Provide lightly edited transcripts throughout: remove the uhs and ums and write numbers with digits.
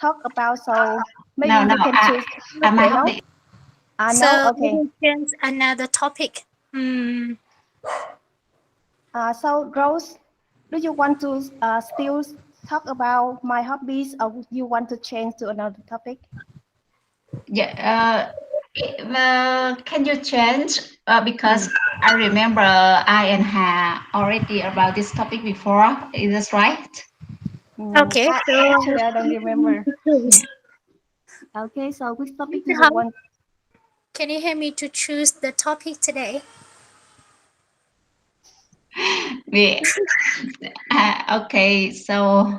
talk about. So maybe No, no. you can choose. My No. hobby. No. So we Okay. will change another topic. Mm, So Rose, do you want to still talk about my hobbies, or you want to change to another topic? Yeah. Can you change? Because Mm. I remember I and Ha already about this topic before. Is this right? okay, Actually, so I don't you need remember. to choose. Okay, so which Need topic do to you help. want? Can you help me to choose the topic today? We, okay. So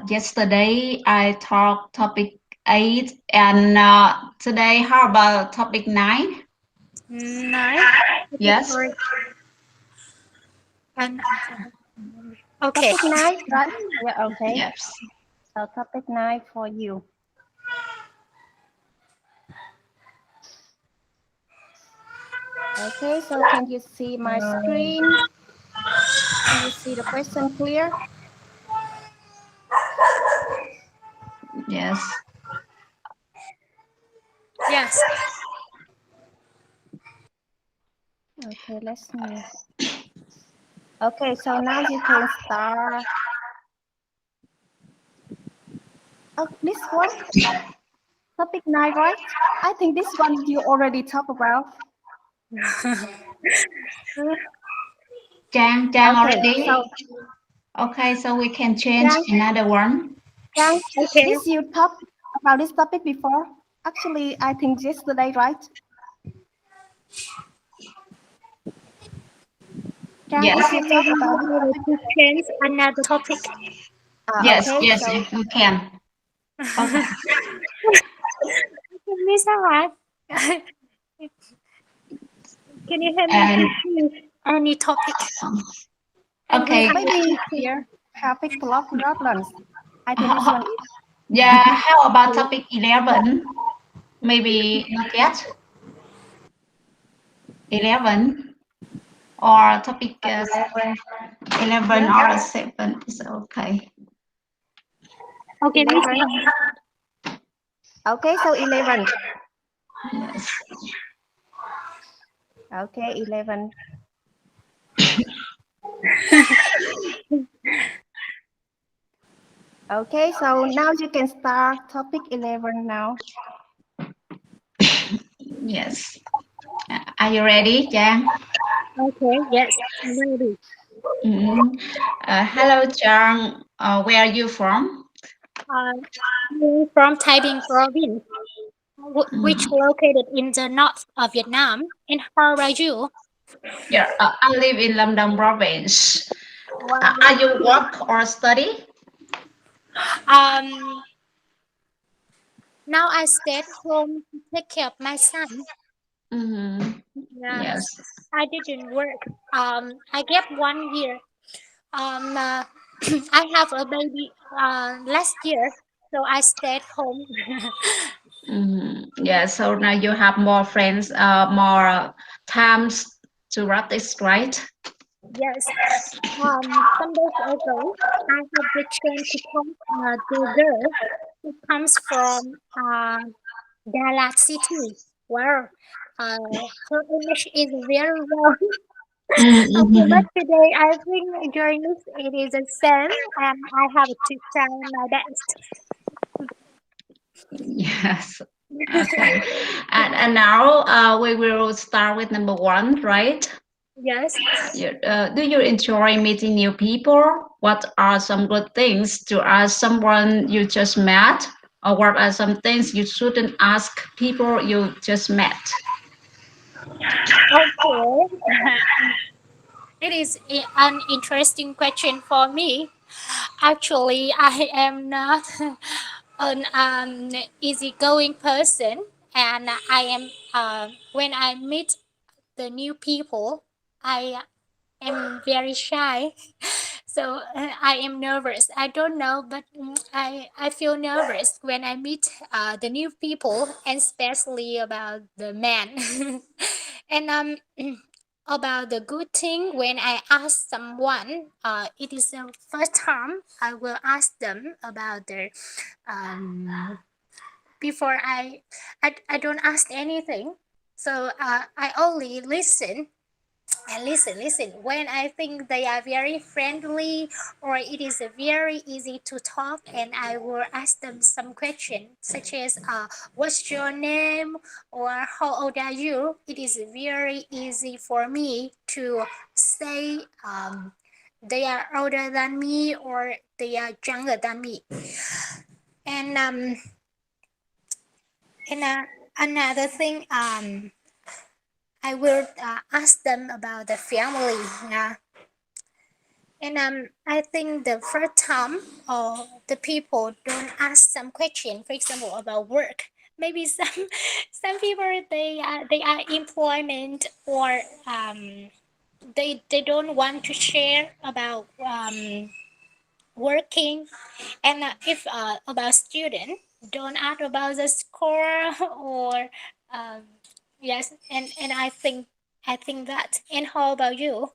yesterday I talked topic 8, and today how about topic 9? Nine. Okay, Yes. sorry. And okay. Topic nine, right? Yeah. Okay. Yes. So topic nine for you. Okay. So can you see my screen? Can you see the question clear? Yes. Yes. Okay. Let's me. Okay. So now you can start. Oh, this one, topic nine, right? I think this one you already talked about. Trang Okay. already. So Okay, so we can change Yang, another one. Yang, Okay. this you talked about this topic before. Actually, I think yesterday, right? Yang, Yes. this you Okay, talk maybe about we this will topic. to change another topic. Yes, Okay. yes, So we can. Okay. Miss Sarah, can you help me to And choose any topic? And we okay. have maybe here traffic block problems. I think this Ho- one is Yeah, how about topic 11? Maybe not yet. 11 or topic 11. 11 Yeah, or 7 is okay. okay, Miss 11. Okay, so 11. Yes. Okay, 11. Okay, so now you can start topic 11 now. Yes. Are you ready, Trang? Okay, yes, I'm ready. Mhm. Hello, Trang. Where are you from? I'm from Taiping province, which Mm. located in the north of Vietnam. And how are you? Yeah, I live in Lamdang province. Well, Are you work or study? um, now I stayed home to take care of my son. Mm-hmm. Yes. Yes, I didn't work. I gave 1 year. Uh, I have a baby last year, so I stayed home. Yeah, so now you have more friends, more times to practice, right? Yes. Some days ago, I had the chance to talk to a girl who comes from Dallas City. Well, her English is very well. Okay, but Mm-hmm. today I think your English it is the same, and I have to try my best. Yes. Okay. And now we will start with number one, right? Yes. Do you enjoy meeting new people? What are some good things to ask someone you just met? Or what are some things you shouldn't ask people you just met? Okay. It is an interesting question for me. Actually, I am not an easygoing person, and I am when I meet the new people, I am very shy. So I am nervous. I don't know, but I feel nervous when I meet the new people, and especially about the men. And about the good thing when I ask someone, it is the first time I will ask them about their um before I don't ask anything. So I only listen and listen. When I think they are very friendly or it is very easy to talk, and I will ask them some question such as what's your name or how old are you. It is very easy for me to say they are older than me or they are younger than me. And and another thing, I will ask them about the family. And I think the first time the people don't ask some question, for example, about work. Maybe some some people they are employment or they don't want to share about working. And if about student, don't ask about the score or um, yes. And I think that. And how about you?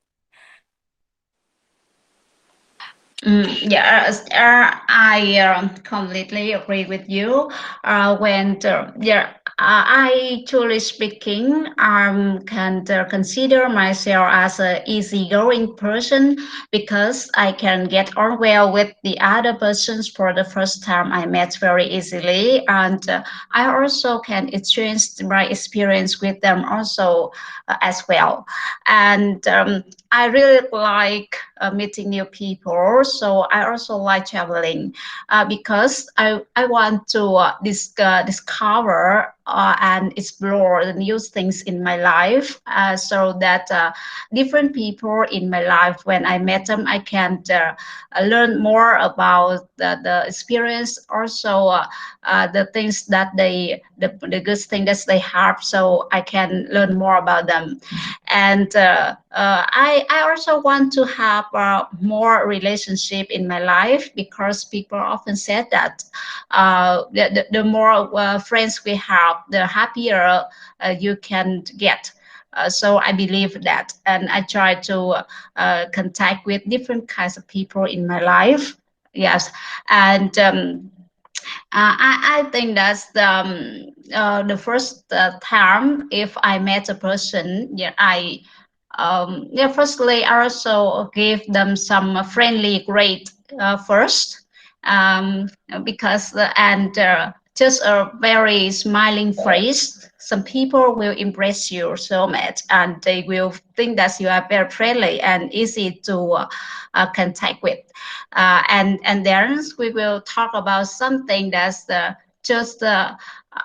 Yes, I completely agree with you. I truly speaking, can consider myself as a easygoing person because I can get on well with the other persons for the first time I met very easily, and I also can exchange my experience with them also as well. And I really like meeting new people. So I also like traveling because I want to discover and explore the new things in my life so that different people in my life, when I met them, I can learn more about the experience, also the things that the good things that they have, so I can learn more about them. And I also want to have more relationship in my life because people often said that the more friends we have, the happier you can get. So I believe that, and I try to contact with different kinds of people in my life. Yes, and I think that's the first time if I met a person, yeah, firstly, I also give them some friendly greet first, um, because and just a very smiling face. Some people will impress you so much, and they will think that you are very friendly and easy to contact with. And then we will talk about something that's just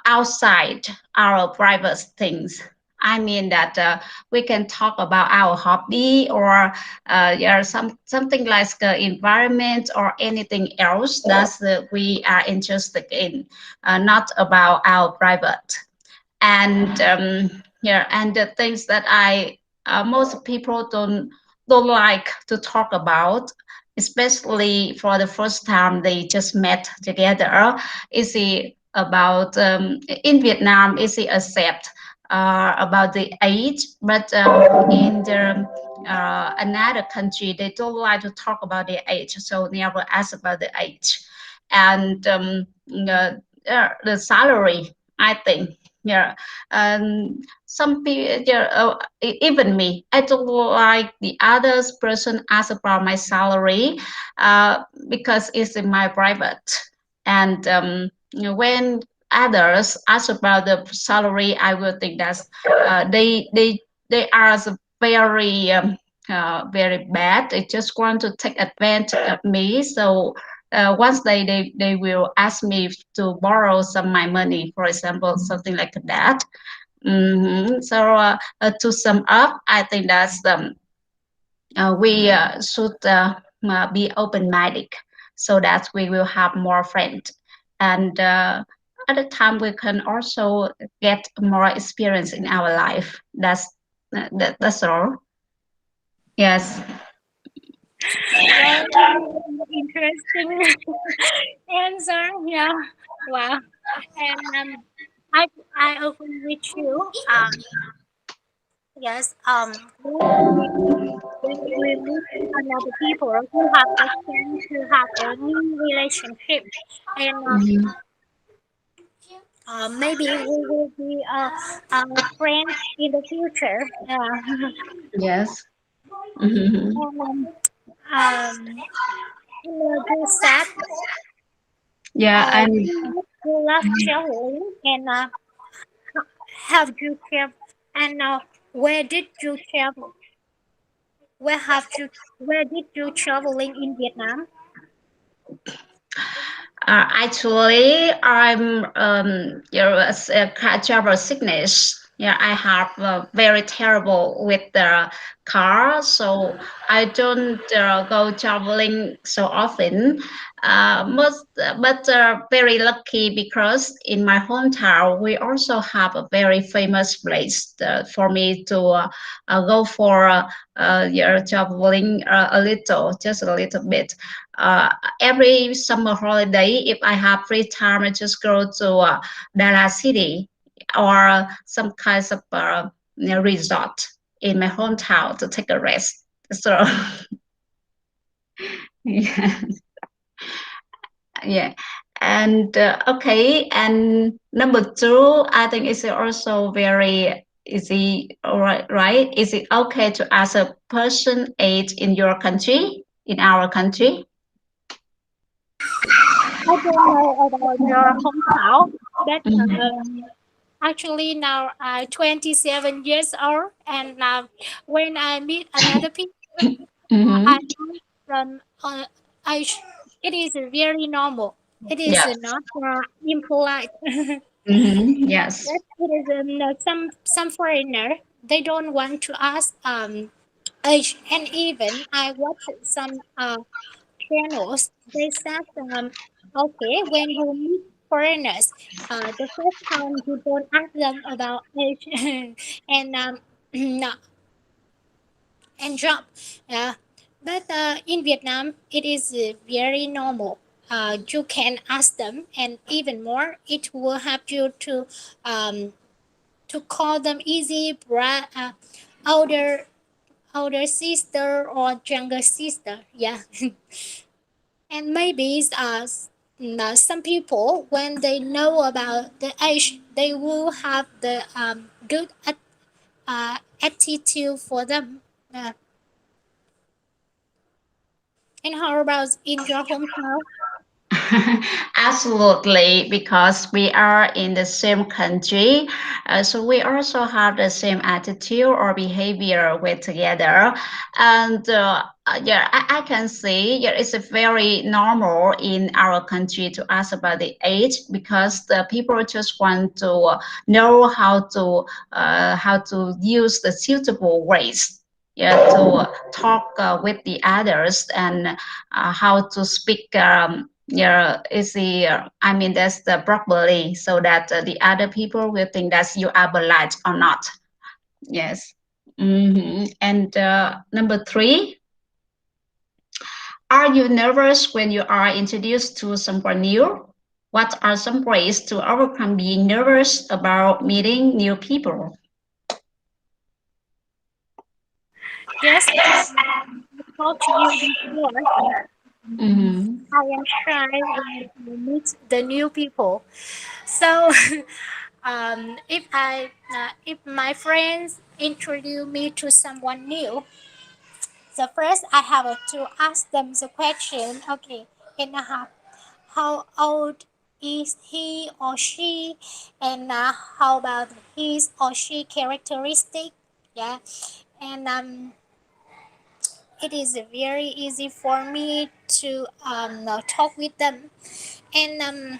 outside our private things. I mean that we can talk about our hobby or yeah, something like the environment or anything else that we are interested in, not about our private. And yeah, and the things that I most people don't like to talk about, especially for the first time they just met together, is it about in Vietnam, is it accept about the age, but in the another country they don't like to talk about their age, so never ask about the age. And the salary, I think, yeah. Some people, yeah, even me, I don't like the other person ask about my salary because it's in my private. And when others ask about the salary, I will think that they are very very bad. They just want to take advantage of me. So once they will ask me to borrow some my money, for example, something like that. So to sum up, I think that's we should be open-minded so that we will have more friends. And at the time, we can also get more experience in our life. That's all. Yes. Well, interesting answer. Yeah. Wow. And I I agree with you. Yes. When we meet another people who have the chance to have a new relationship, and Mhm. maybe we will be friends in the future. Yes. Mhm. And, just that Yeah, and you love traveling, and have you traveled? And where did you travel? Where have you? Where did you traveling in Vietnam? actually, I'm travel sickness. Yeah, I have very terrible with the car, so I don't go traveling so often. But very lucky because in my hometown we also have a very famous place for me to go for yeah, traveling just a little bit. Uh, every summer holiday, if I have free time, I just go to Dallas City or some kinds of resort in my hometown to take a rest. So yeah, yeah. And okay, and number two, I think it's also very easy. All right, right? Is it okay to ask a person age in your country, in our country? I don't know about your hometown, but Mhm. actually now I'm 27 years old, and when I meet another people, I Mhm. ask them. It is very normal. It is Yes. not impolite. Mhm. Yes. Yes, it is some foreigner. They don't want to ask age, and even I watch some channels. They said okay, when you meet foreigners, the first time you don't ask them about age and no, and job. Yeah, but in Vietnam, it is very normal. You can ask them, and even more, it will help you um, to call them easy, older older sister or younger sister. Yeah, and maybe some people when they know about the age, they will have the good attitude for them. Uh, and how about in your hometown? Absolutely, because we are in the same country, so we also have the same attitude or behavior with together. And yeah, I can see yeah, it's a very normal in our country to ask about the age because the people just want to know how to use the suitable ways. Yeah, to talk with the others and how to speak yeah is the I mean that's the properly so that the other people will think that you are polite or not. Yes. And number three, are you nervous when you are introduced to someone new? What are some ways to overcome being nervous about meeting new people? Yes, I talked to you before. Mm-hmm. I am shy when I meet the new people. So, if my friends introduce me to someone new, so first I have to ask them the question. Okay, and how old is he or she, and how about his or she characteristic? Yeah, and it is very easy for me to talk with them, and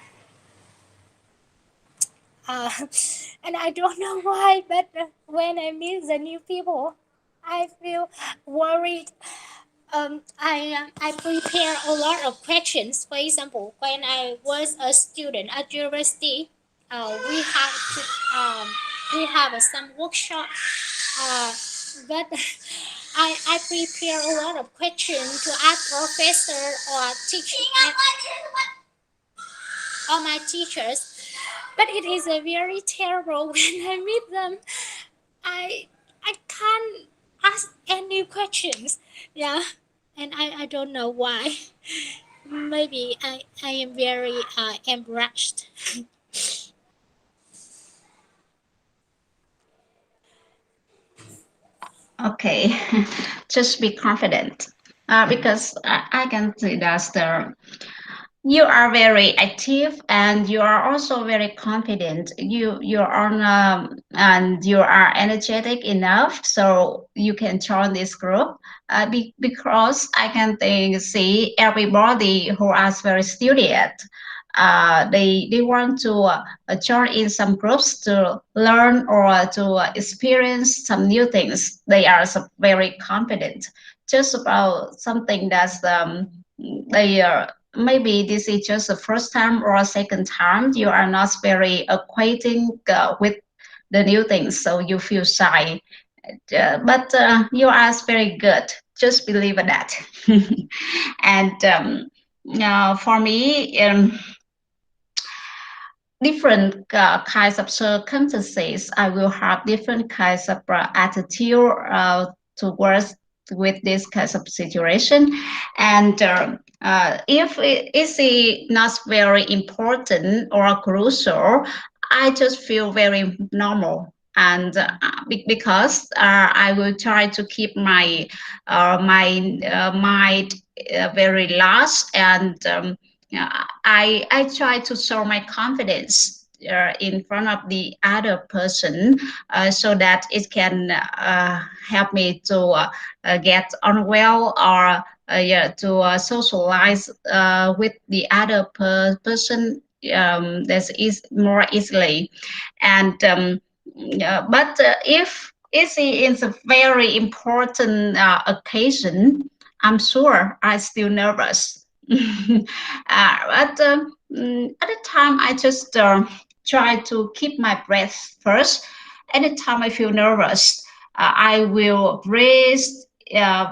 uh, and I don't know why, but when I meet the new people, I feel worried. I prepare a lot of questions. For example, when I was a student at university, we have to some workshop. Uh, but I prepare a lot of questions to ask professor or teacher or my teachers. But it is a very terrible when I meet them. I I can't ask any questions. Yeah, and I don't know why. Maybe I am very embarrassed. Okay, just be confident. Because I can see that you are very active and you are also very confident. You are and you are energetic enough, so you can join this group. Because I can think, see everybody who is very studious. They want to join in some groups to learn or to experience some new things. They are very confident just about something that's they maybe this is just the first time or second time you are not very acquainted with the new things, so you feel shy. But you are very good. Just believe in that. And for me, different kinds of circumstances, I will have different kinds of attitude towards with this kinds of situation. And if it is not very important or crucial, I just feel very normal. And because I will try to keep my mind very large, and yeah, I try to show my confidence in front of the other person, so that it can help me to get on well, or yeah, to socialize with the other person that is more easily. And yeah, but if it's is a very important occasion, I'm sure I still nervous. But at the time, I just try to keep my breath first. Anytime I feel nervous, I will breathe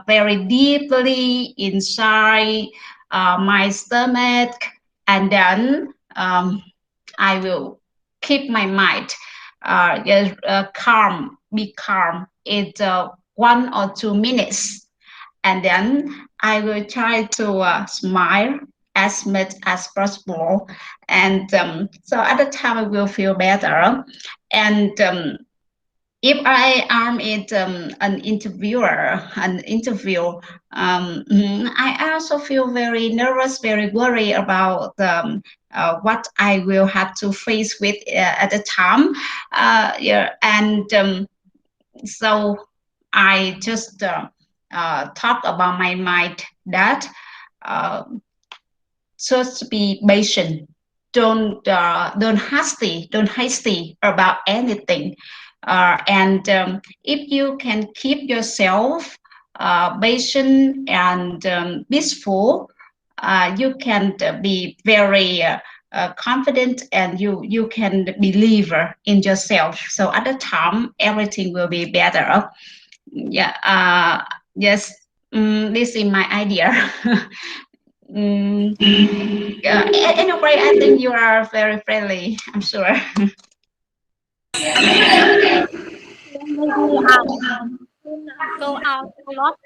very deeply inside my stomach, and then I will keep my mind just, calm, be calm. It's 1 or 2 minutes, and then I will try to smile as much as possible. And so at the time, I will feel better. And if I am in an interview, I also feel very nervous, very worried about what I will have to face with at the time. Yeah, and so I just talk about my mind that uh, just be patient. Don't hasty about anything. And if you can keep yourself patient and peaceful, you can be very confident, and you can believe in yourself. So at the time, everything will be better. Yeah. Yes. This is my idea. Mm, anyway, I think you are very friendly, I'm sure. Maybe don't go out a lot,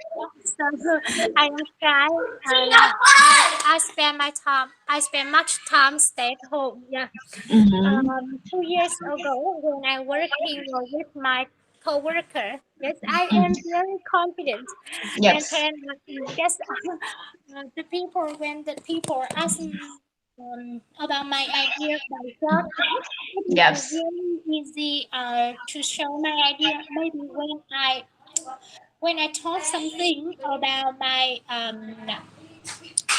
so I am shy. And I spend my time. I spend much time stay at home. Yeah. Hmm. 2 years ago, when I working with my coworker, yes, I am very confident. And Yes. then yes, the people when the people ask me about my idea myself, it is Yes. very easy to show my idea. Maybe when I talk something about my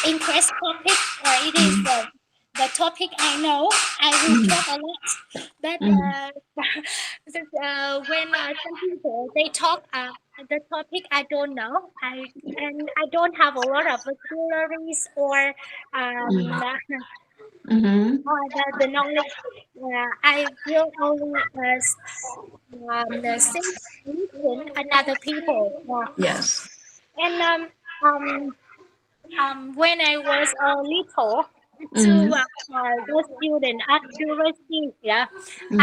interest topic, or it is the topic I know, I will talk a lot. But Mhm. when some people they talk the topic I don't know, I don't have a lot of vocabularies Mhm. or the knowledge. I will only think listen another people. Yes. And when I was little, to Mhm. the student at university, yeah, Mhm.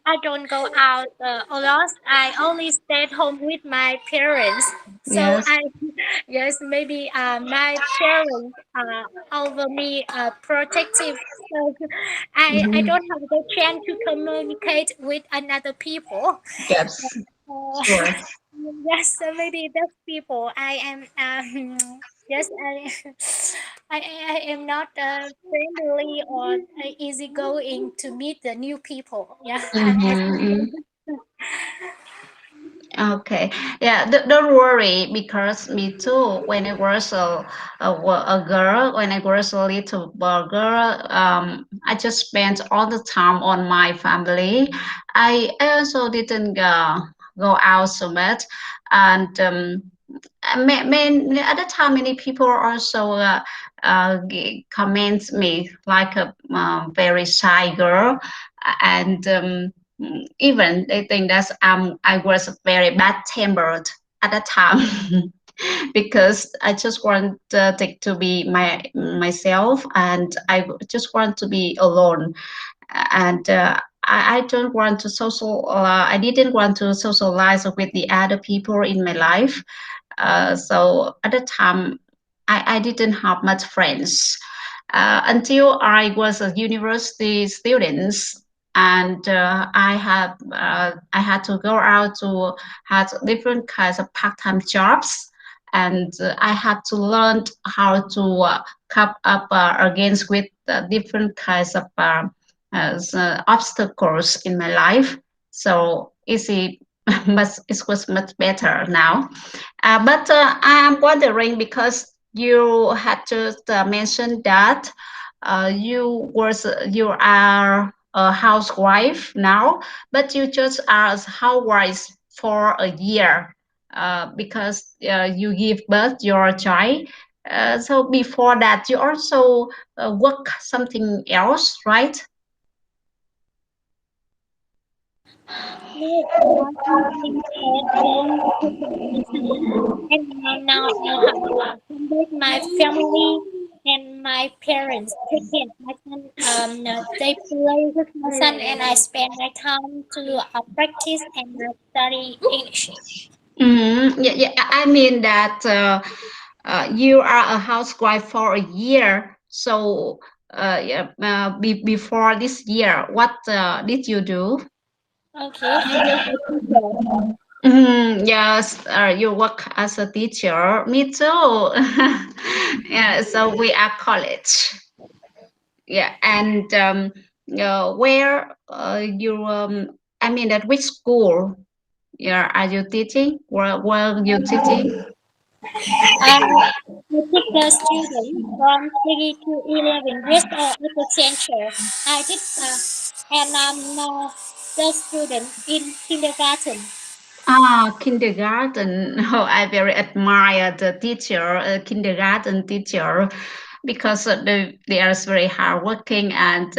I I don't go out a lot. I only stay at home with my parents. So Yes. I, yes, maybe my parents are over me protective. So I Mhm. don't have the chance to communicate with another people. Yes. Uh, Sure. yes, so maybe those people I am. Yes, I am not friendly or easygoing to meet the new people. Yeah, I Mm-hmm. think. Okay. Yeah, don't worry because me too. When I was a girl, when I was a little girl, I just spent all the time on my family. I also didn't go out so much, and at the time, many people also comment me like a very shy girl, and even they think that I was very bad tempered at that time because I just want to be myself, and I just want to be alone, and I don't want to social. I didn't want to socialize with the other people in my life, so at the time, I didn't have much friends until I was a university student, and I had to go out to have different kinds of part-time jobs, and I had to learn how to cope up against with different kinds of obstacles in my life. So easy, it was much better now. But I'm wondering because you had just mentioned that you are a housewife now, but you just are a housewife for a year because you give birth your child. So before that, you also work something else, right? No, I'm at home cooking myself, and now I have with my family and my parents take care of my son. They play with my son, and I spend my time to practice and study English. Yeah, yeah. I mean that you are a housewife for a year. So yeah, before this year, what did you do? Okay, I will be teacher. Yes, you work as a teacher. Me too. Yeah, so we are college. Yeah, and where you I mean at which school? Yeah, are you teaching? Where you teaching? I take the student from 3 to 11 just at the center. I did, and the student in kindergarten. Kindergarten. Oh, I very admire the teacher, kindergarten teacher, because they are very hardworking and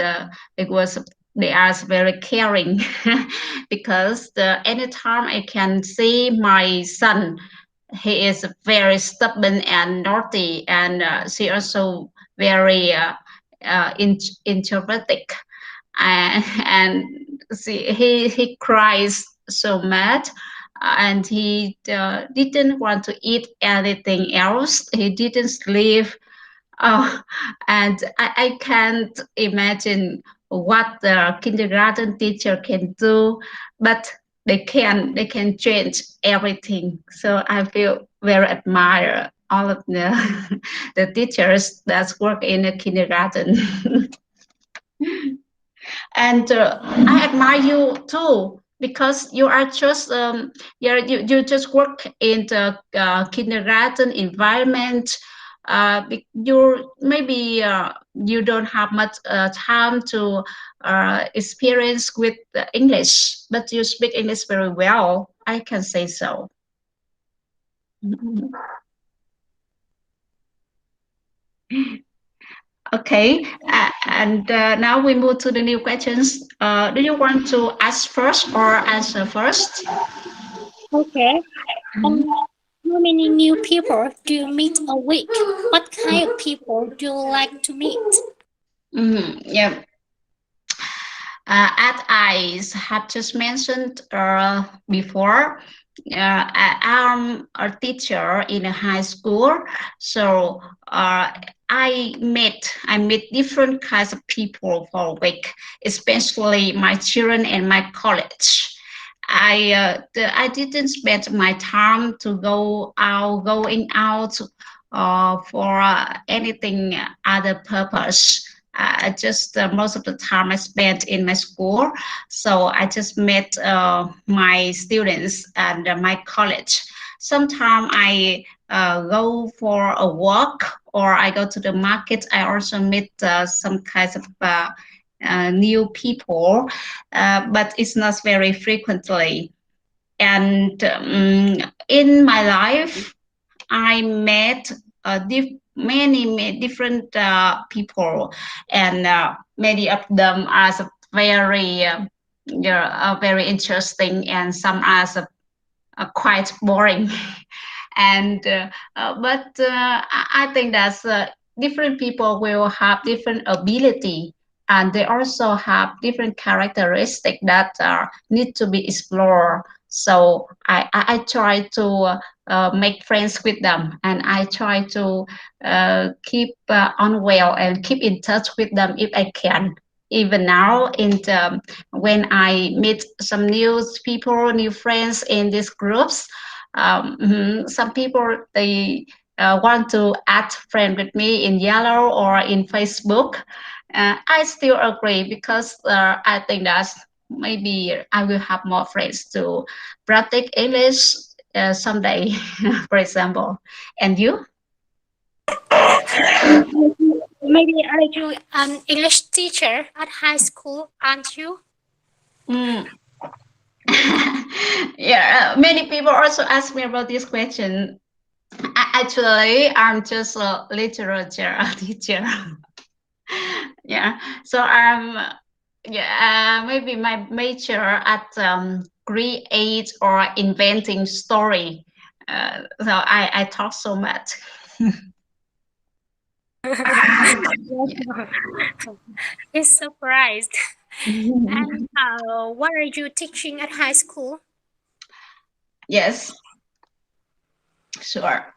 it was they are very caring. Because anytime I can see my son, he is very stubborn and naughty, and she also very introverted, and see, he cries so much, and he didn't want to eat anything else. He didn't sleep. Oh, and I can't imagine what the kindergarten teacher can do, but they can change everything. So I feel very admire all of the the teachers that work in the kindergarten. And I admire you too because you are just you just work in the kindergarten environment. You maybe you don't have much time to experience with the English, but you speak English very well. I can say so. Okay, and now we move to the new questions. Do you want to ask first or answer first? Okay. Um, how many new people do you meet a week? What kind of people do you like to meet? Yeah. As I have just mentioned before, I'm a teacher in a high school, so I meet different kinds of people for a week, especially my children and my college. I didn't spend my time to going out for anything other purpose. Just most of the time I spent in my school, so I just met my students and my college. Sometimes I go for a walk or I go to the market. I also meet some kinds of new people, but it's not very frequently. And in my life, I met many different people, and many of them are very, very interesting, and some are quite boring. And I think that different people will have different ability, and they also have different characteristics that need to be explored. So I try to make friends with them, and I try to keep on well and keep in touch with them if I can. Even now, when I meet some new people, new friends in these groups, some people they want to add friend with me in Yellow or in Facebook. I still agree because I think that maybe I will have more friends to practice English someday, for example. And you? Maybe are you an English teacher at high school, aren't you? Mm. Yeah, many people also ask me about this question. Actually, I'm just a literature teacher. Yeah, so maybe my major at create or inventing story. So I talk so much. Is surprised. And what are you teaching at high school? Yes, sure.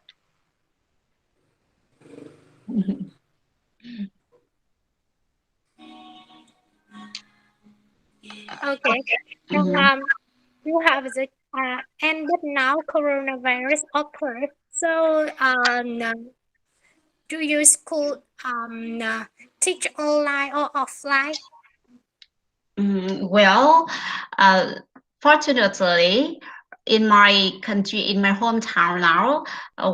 Okay. And Mhm. you have the and but now coronavirus occurred. So do you school teach online or offline? Well, uh, fortunately, in my country, in my hometown now,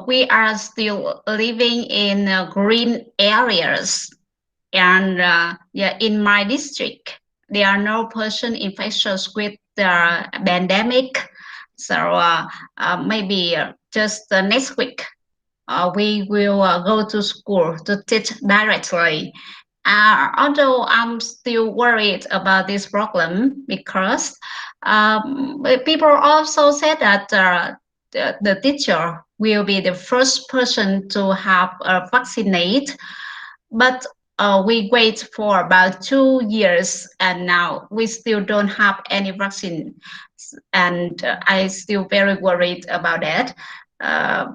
we are still living in green areas. And yeah, in my district, there are no person infectious with the pandemic. So maybe just next week, we will go to school to teach directly. Although I'm still worried about this problem because people also said that the teacher will be the first person to have vaccinate, but we wait for about 2 years, and now we still don't have any vaccine, and I still very worried about that. Uh,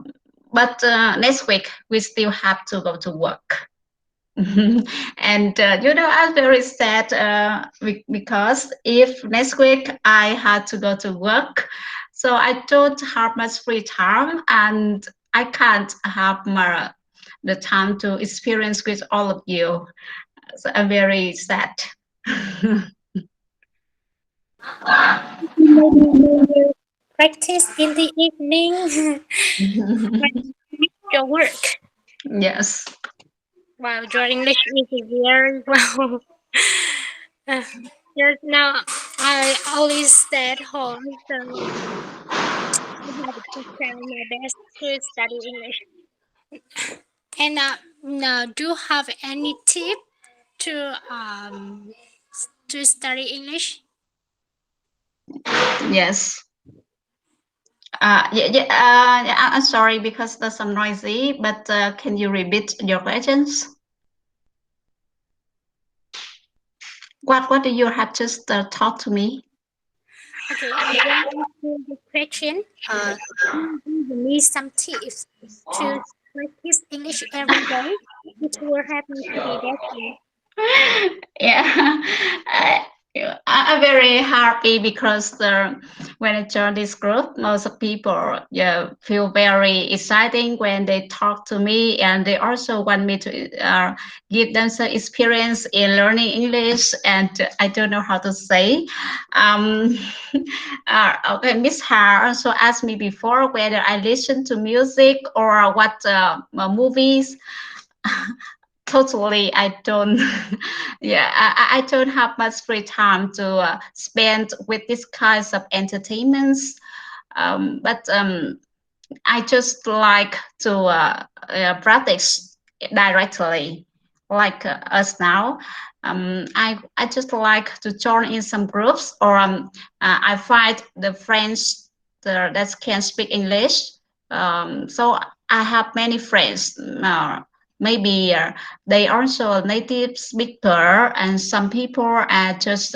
but next week we still have to go to work. And I'm very sad because if next week I had to go to work, so I don't have much free time, and I can't have the time to experience with all of you. So I'm very sad. Maybe you will practice in the evening when you finish your work. Yes. Wow, your English is very well. Uh, yes, now I always stay at home, so I have to try my best to study English. And now, do you have any tip to study English? Yes. Yeah, I'm sorry because there's some noisy, but can you repeat your questions? What do you have just taught to me? Okay, I want to answer the question. Can you give me some tips to practice English every day? It will help me to be better. Yeah, I, I'm very happy because when I joined this group, most of people, yeah, feel very exciting when they talk to me, and they also want me to give them some experience in learning English. And I don't know how to say. Um, okay, Miss Har also asked me before whether I listen to music or what movies. Totally, I don't. Yeah, I don't have much free time to spend with these kinds of entertainments. But I just like to practice directly, like us now. I just like to join in some groups, or I find the friends that can speak English. So I have many friends. Maybe they also a native speaker, and some people are just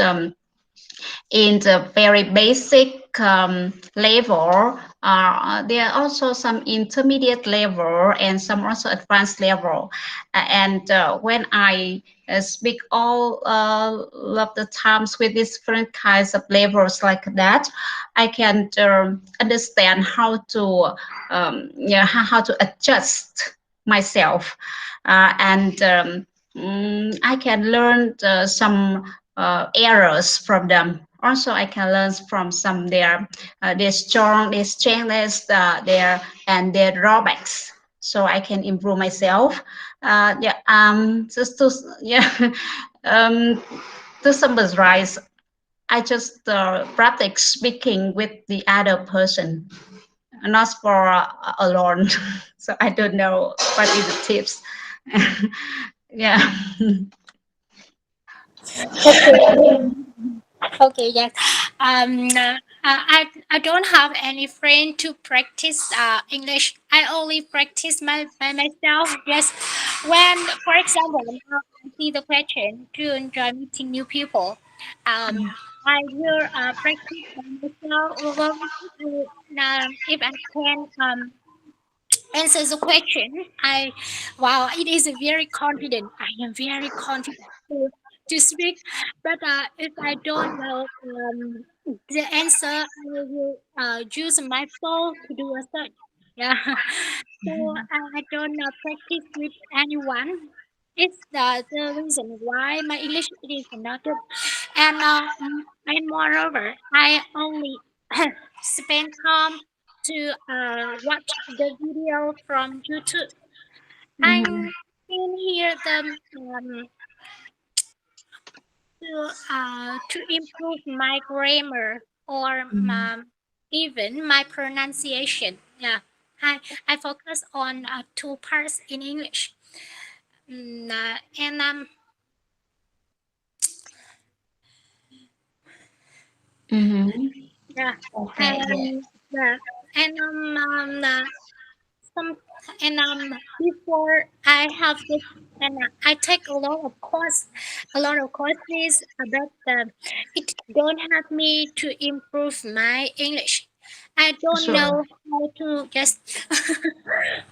in the very basic level. There are also some intermediate level and some also advanced level. And when I speak all of the times with different kinds of levels like that, I can understand how to yeah, how to adjust myself, and I can learn some errors from them. Also, I can learn from some their strong, their strengths, their and their drawbacks. So I can improve myself. Yeah. Just to yeah. Um, to summarize, I just practice speaking with the other person, not for alone. So I don't know what is the tips. Yeah. Okay. Okay, yes. I don't have any friend to practice English. I only practice by myself. Yes, when, for example, now I see the question to enjoy meeting new people. I will practice by myself. If I can answer the question, wow, it is a very confident. I am very confident to speak, but if I don't know the answer, I will use my phone to do a search. Yeah, so I don't practice with anyone. It's the reason why my English is not good, and moreover, I only spend time to watch the video from YouTube. Mhm. I'm in here the to improve my grammar or even my pronunciation. Yeah, I focus on two parts in English. And Mhm. yeah, Okay. Yeah. and yeah, and some before I have this, and I take a lot of courses, but it don't help me to improve my English. I don't Sure. know how to just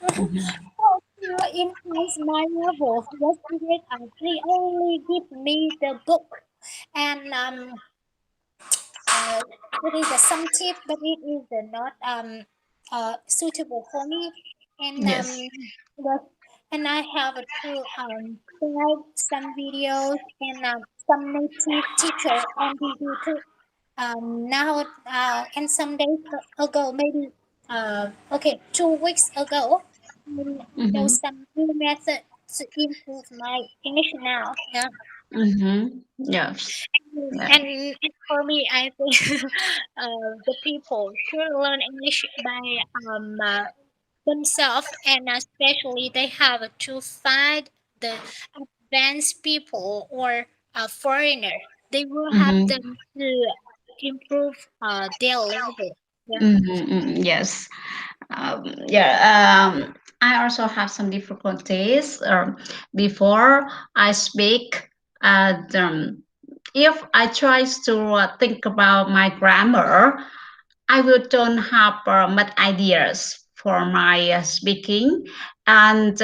Mhm. how to enhance my level. Just because they only give me the book, and uh, it is some tip, but it is not suitable for me. And Yes. yes, and I have to try some videos and some native teacher on the YouTube. Now and some days ago, maybe okay, 2 weeks ago, I know Mhm. some new method to improve my English now. Yeah. Mhm. Yes. Yeah. And for me, I think the people should learn English by themselves, and especially they have to find the advanced people or a foreigner. They will help Mhm. them to improve their level. Yeah. Mhm. Mhm. Yes. Yeah. I also have some difficulties before I speak. if I try to think about my grammar, I will don't have much ideas for my speaking, and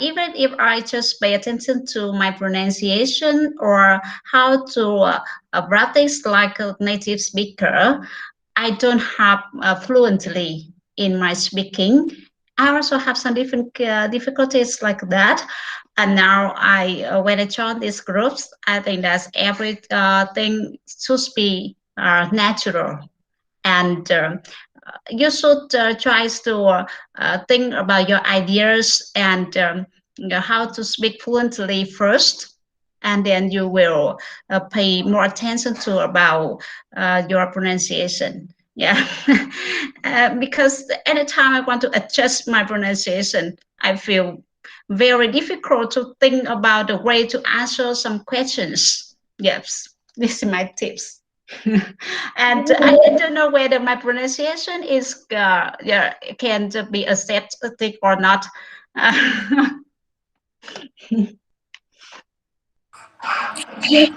even if I just pay attention to my pronunciation or how to practice like a native speaker, I don't have fluently in my speaking. I also have some different difficulties like that. And now when I join these groups, I think that everything should be natural, and you should try to think about your ideas and how to speak fluently first, and then you will pay more attention to about your pronunciation. Yeah. Because anytime I want to adjust my pronunciation, I feel very difficult to think about the way to answer some questions. Yes, this is my tips. And I don't know whether my pronunciation is yeah, can be accepted or not. Yes,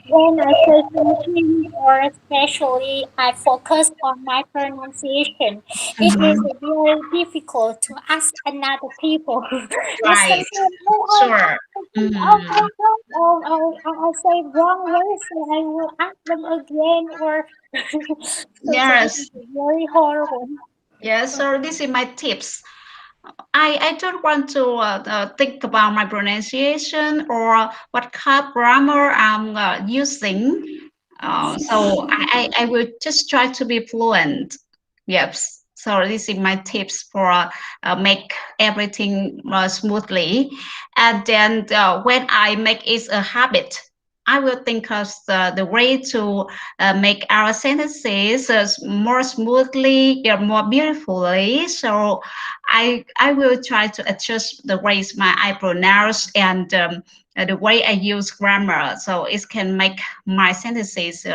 When I presenting or especially I focus on my pronunciation, it is Mhm. very difficult to ask another people. Yes, Right, sometimes sure. oh Mhm. my God, I say wrong words, so I will ask them again, or so it Yes, is very horrible. yes. So this is my tips. I don't want to think about my pronunciation or what kind of grammar I'm using. So I will just try to be fluent. Yes. So this is my tips for make everything smoothly. And then when I make it a habit, I will think of the way to make our sentences more smoothly, yeah, more beautifully. So I will try to adjust the ways I pronounce and the way I use grammar, so it can make my sentences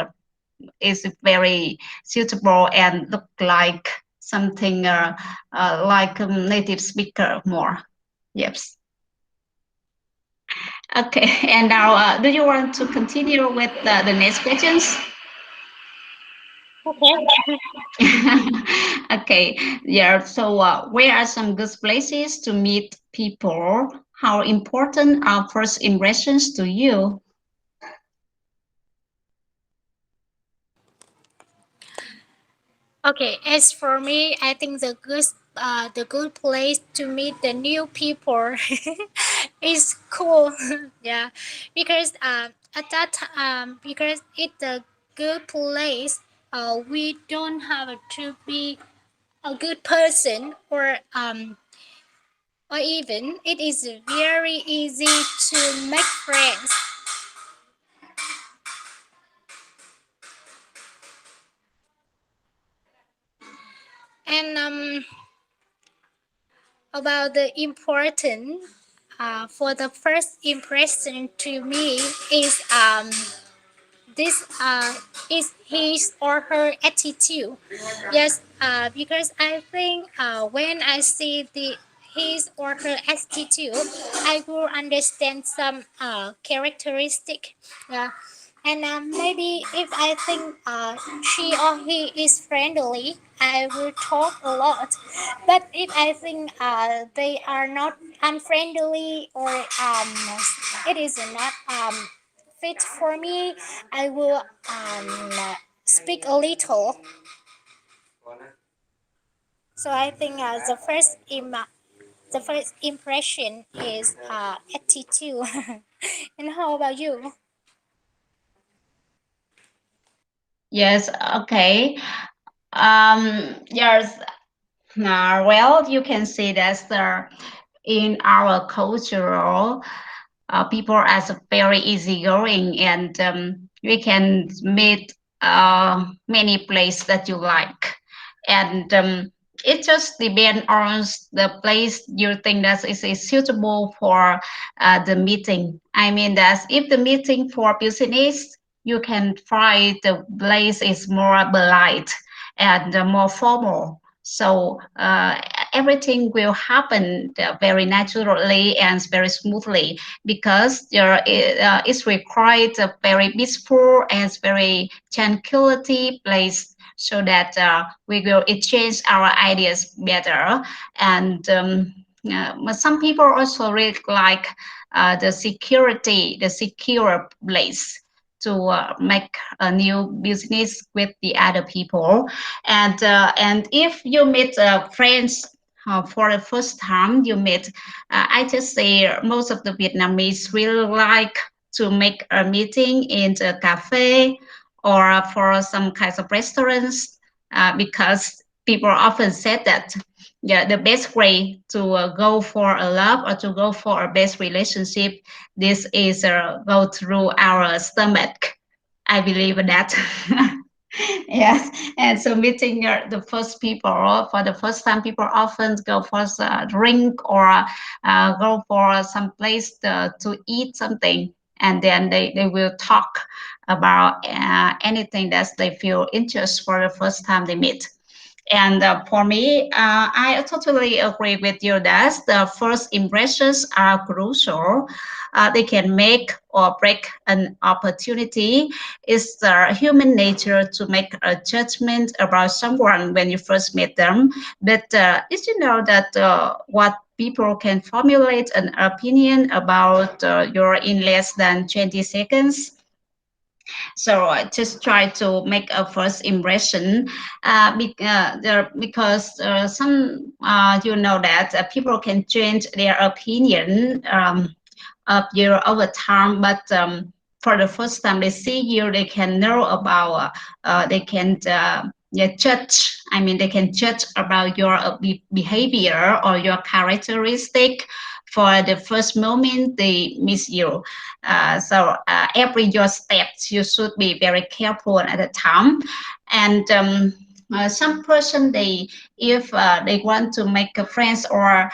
is very suitable and look like something like a native speaker more. Yes. Okay. And now, do you want to continue with the next questions? Okay. Okay. Yeah. So, where are some good places to meet people? How important are first impressions to you? Okay, as for me, I think the good place to meet the new people is cool. Yeah, because at that because it's a good place. We don't have to be a good person, or even it is very easy to make friends. And about the important for the first impression to me is this is his or her attitude. Yes, because I think when I see the his or her attitude, I will understand some characteristic. Yeah. And maybe if I think she or he is friendly, I will talk a lot. But if I think they are not unfriendly, or it is not fit for me, I will speak a little. So I think the first impression is attitude. And how about you? Yes. Okay. Yes. Well, you can see that in our cultural people as a very easygoing, and we can meet many places that you like, and it just depends on the place you think that is suitable for the meeting. I mean that if the meeting for business, you can find the place is more polite and more formal. So everything will happen very naturally and very smoothly because it's required a very peaceful and very tranquility place so that we will exchange our ideas better. And but some people also really like the secure place to make a new business with the other people. And if you meet friends for the first time you meet, I just say most of the Vietnamese really like to make a meeting in a cafe or for some kinds of restaurants because people often said that yeah, the best way to go for a love or to go for a best relationship, this is go through our stomach. I believe in that. Yes, and so meeting the first people for the first time, people often go for a drink or go for some place to eat something, and then they will talk about anything that they feel interest for the first time they meet. And for me, I totally agree with you that the first impressions are crucial. They can make or break an opportunity. It's human nature to make a judgment about someone when you first meet them. But did you know that what people can formulate an opinion about you in less than 20 seconds? So I just try to make a first impression because some you know that people can change their opinion of you over time, but for the first time they see you, they can know about they can yeah, judge. I mean, they can judge about your behavior or your characteristic for the first moment they miss you. So every your steps you should be very careful at the time. And some person they if they want to make a friends or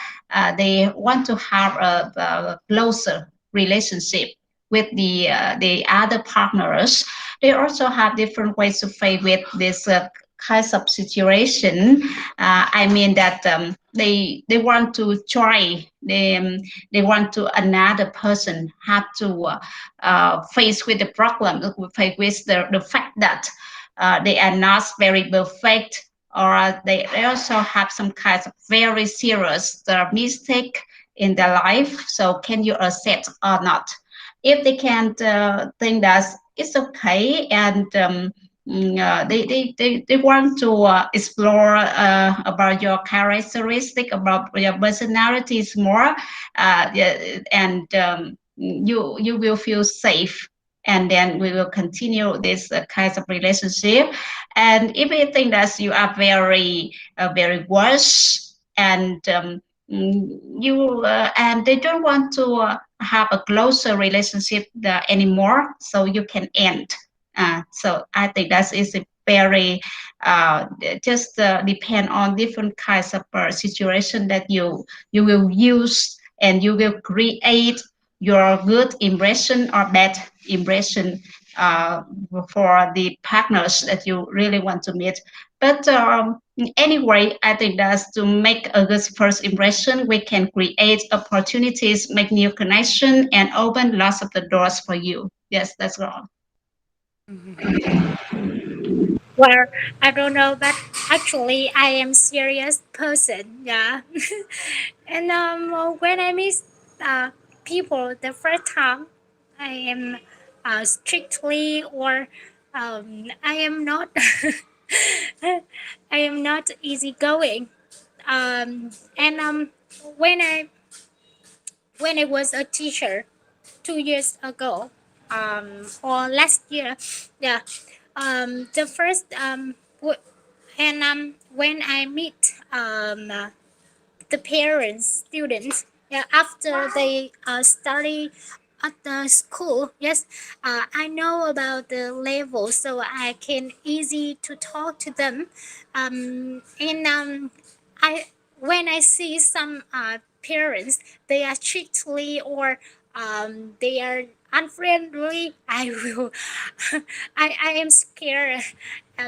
they want to have a closer relationship with the other partners, they also have different ways to face with this kinds of situation. I mean that they want to try they want to another person have to face with the problem, face with the fact that they are not very perfect or they also have some kinds of very serious mistake in their life. So can you accept or not? If they can't think that it's okay and they want to explore about your characteristic, about your personalities more, yeah, and you will feel safe. And then we will continue this kinds of relationship. And if you think that you are very worse and you and they don't want to have a closer relationship anymore, so you can end. So I think that is a very just depend on different kinds of situation that you will use and you will create your good impression or bad impression uh, for the partners that you really want to meet. But anyway, I think that's to make a good first impression. We can create opportunities, make new connection, and open lots of the doors for you. Yes, that's all. Well, I don't know, but actually, I am serious person. Yeah, and when I meet uh, people the first time, I am strictly or I am not. I am not easygoing. And when I when I was a teacher 2 years ago, or last year, yeah, the first and when I meet the parents, students, yeah, after they study at the school, yes, I know about the level, so I can easy to talk to them. And I when I see some parents, they are strictly or they are unfriendly, I will I am scared,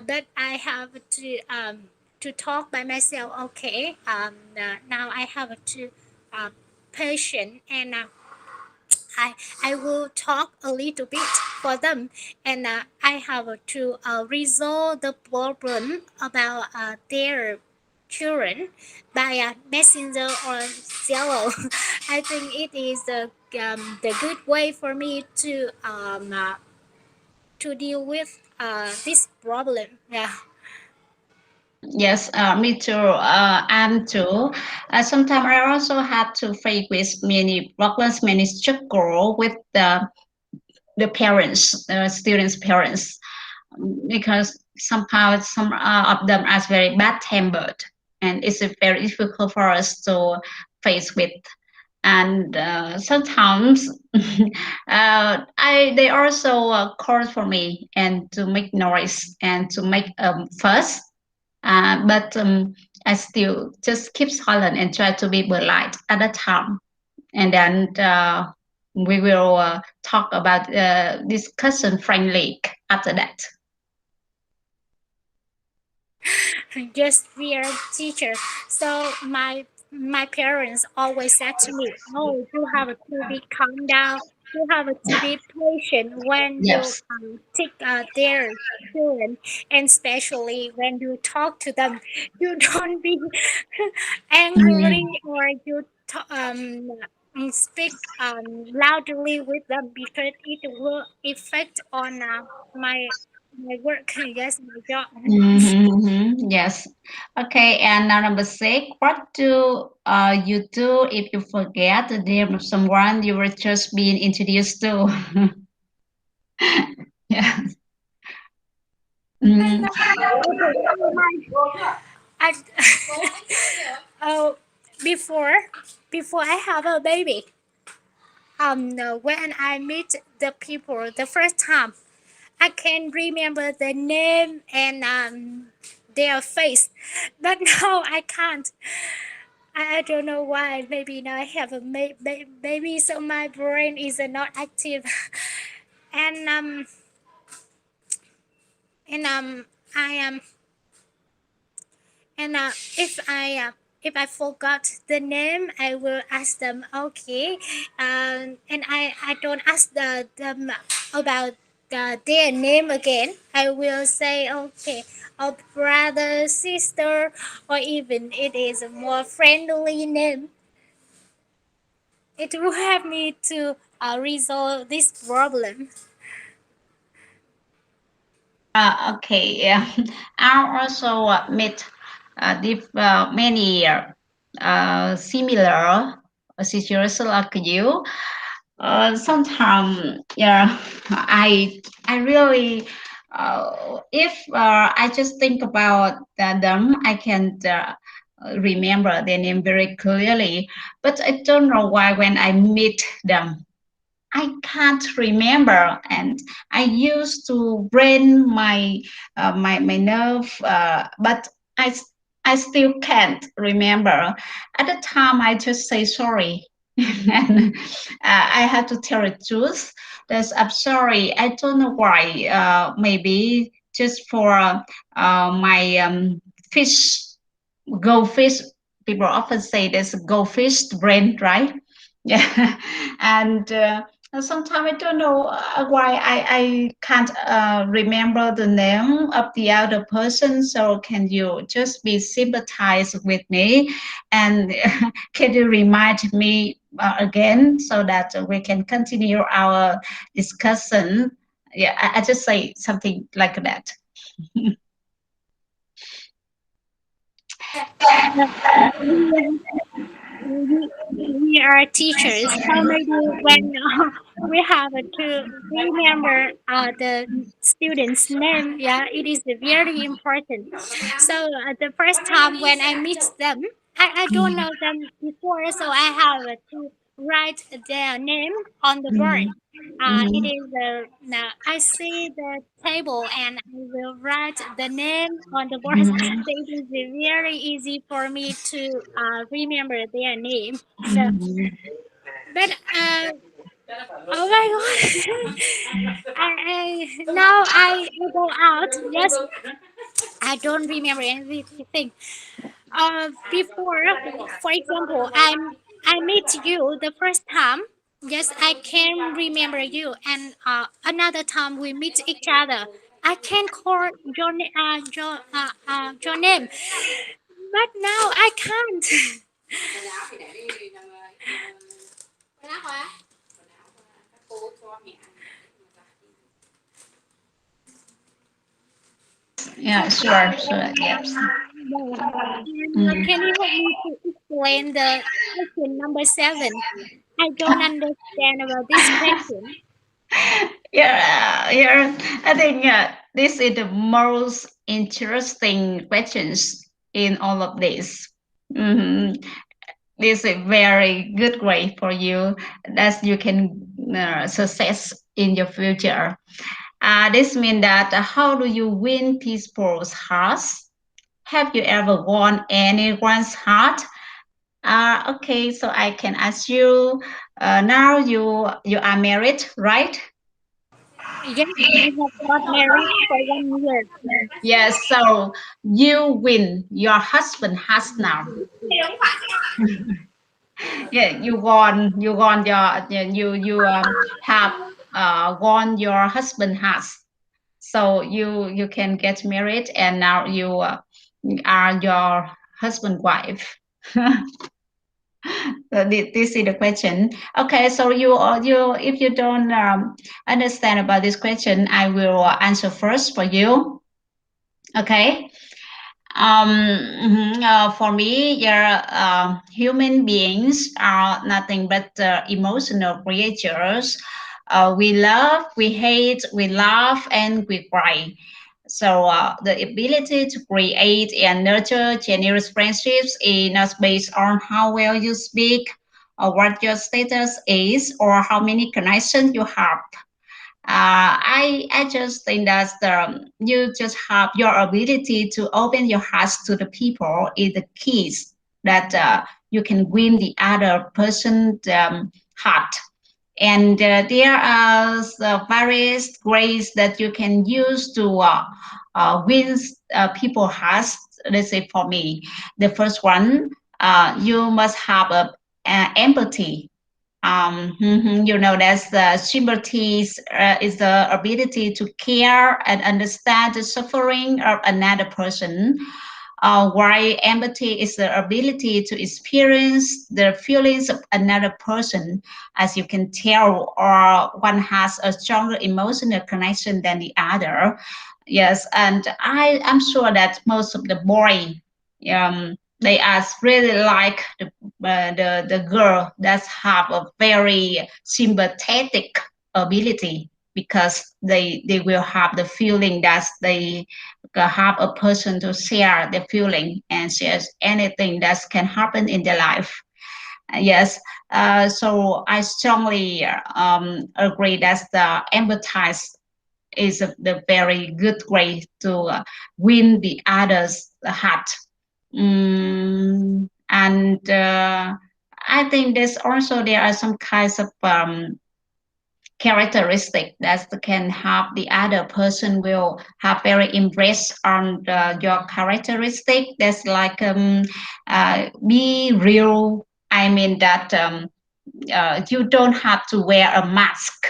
but I have to to talk by myself. Okay, now I have to patient, and I I will talk a little bit for them, and I have to resolve the problem about their children by messenger or Zelle. I think it is the good way for me to deal with this problem. Yeah. Yes, me too. I'm too. Sometimes I also had to face with many problems, many struggle with the parents, students' parents, because somehow some of them are very bad tempered, and it's very difficult for us to face with. And sometimes I they also call for me and to make noise and to make fuss, but I still just keep silent and try to be polite at the time. And then we will talk about discussion frankly after that. Just we are teacher. So my parents always said to me, "Oh, you have to be calm down. You have to be patient when you Yes. take their children, and especially when you talk to them. You don't be angry, Mm. or you speak loudly with them, because it will affect on my work. Yes, my job." Yes. Okay. And now number six, what do you do if you forget the name of someone you were just being introduced to? Yeah. Mm. Okay, so I, oh, before before I have a baby, no, when I meet the people the first time, I can remember the name and their face, but now I can't. I don't know why. Maybe now I have a baby, so my brain is not active, and and I am. And if I forgot the name, I will ask them. Okay, and I don't ask them about their name again. I will say okay, a brother, sister, or even it is a more friendly name. It will help me to resolve this problem. Okay. Yeah. I also met many similar situations like you. Sometimes, yeah, I really, if I just think about them, I can remember their name very clearly. But I don't know why when I meet them, I can't remember, and I used to brain my nerve, but I still can't remember. At the time, I just say sorry, and I had to tell the truth. That I'm sorry. I don't know why. Maybe just for my fish goldfish. People often say there's a goldfish brain, right? Yeah, and sometimes I don't know why I can't remember the name of the other person. So can you just be sympathized with me, and can you remind me again so that we can continue our discussion? Yeah, I just say something like that. We are teachers, so maybe when we have to remember the student's name, yeah, it is very important. So the first time when I meet them, I don't know them before, so I have to write their name on the board. It Mhm. is now I see the table and I will write the name on the board. So Mhm. it is very easy for me to remember their name. So, Mhm. but oh my god, I now I go out. Yes, I don't remember anything. Before, for example, I meet you the first time. Yes, I can remember you, and another time we meet each other. I can call your name, but now I can't. Yeah, sure, sure, yes. And Mm. can you help me to explain the question number seven? I don't understand about this question. Yeah, yeah. I think this is the most interesting questions in all of this. Mhm. This is a very good way for you that you can success in your future. This means that how do you win people's hearts? Have you ever won anyone's heart? Okay, so I can ask you. Now you are married, right? Yes, we have got married for 1 year. Yes. So you win your husband has now. Yeah, you won. You won your. You have won your husband has. So you can get married, and now you are your husband wife. This is the question. Okay, so you if you don't understand about this question, I will answer first for you. Okay. For me, yeah, human beings are nothing but emotional creatures. We love, we hate, we laugh, and we cry. So the ability to create and nurture generous friendships is not based on how well you speak, or what your status is, or how many connections you have. I just think that you just have your ability to open your hearts to the people is the keys that you can win the other person's heart. And there are various ways that you can use to win people's hearts. Let's say for me, the first one, you must have empathy. You know, that's the sympathy is the ability to care and understand the suffering of another person. While empathy is the ability to experience the feelings of another person, as you can tell, or one has a stronger emotional connection than the other. Yes, and I am sure that most of the boy, they are really like the girl that have a very sympathetic ability, because they will have the feeling that they have a person to share their feeling and share anything that can happen in their life. Yes, so I strongly agree that the empathize is the very good way to win the others' heart. And I think there's also there are some kinds of characteristic that can have the other person will have very impressed on your characteristic. That's like be real. I mean that you don't have to wear a mask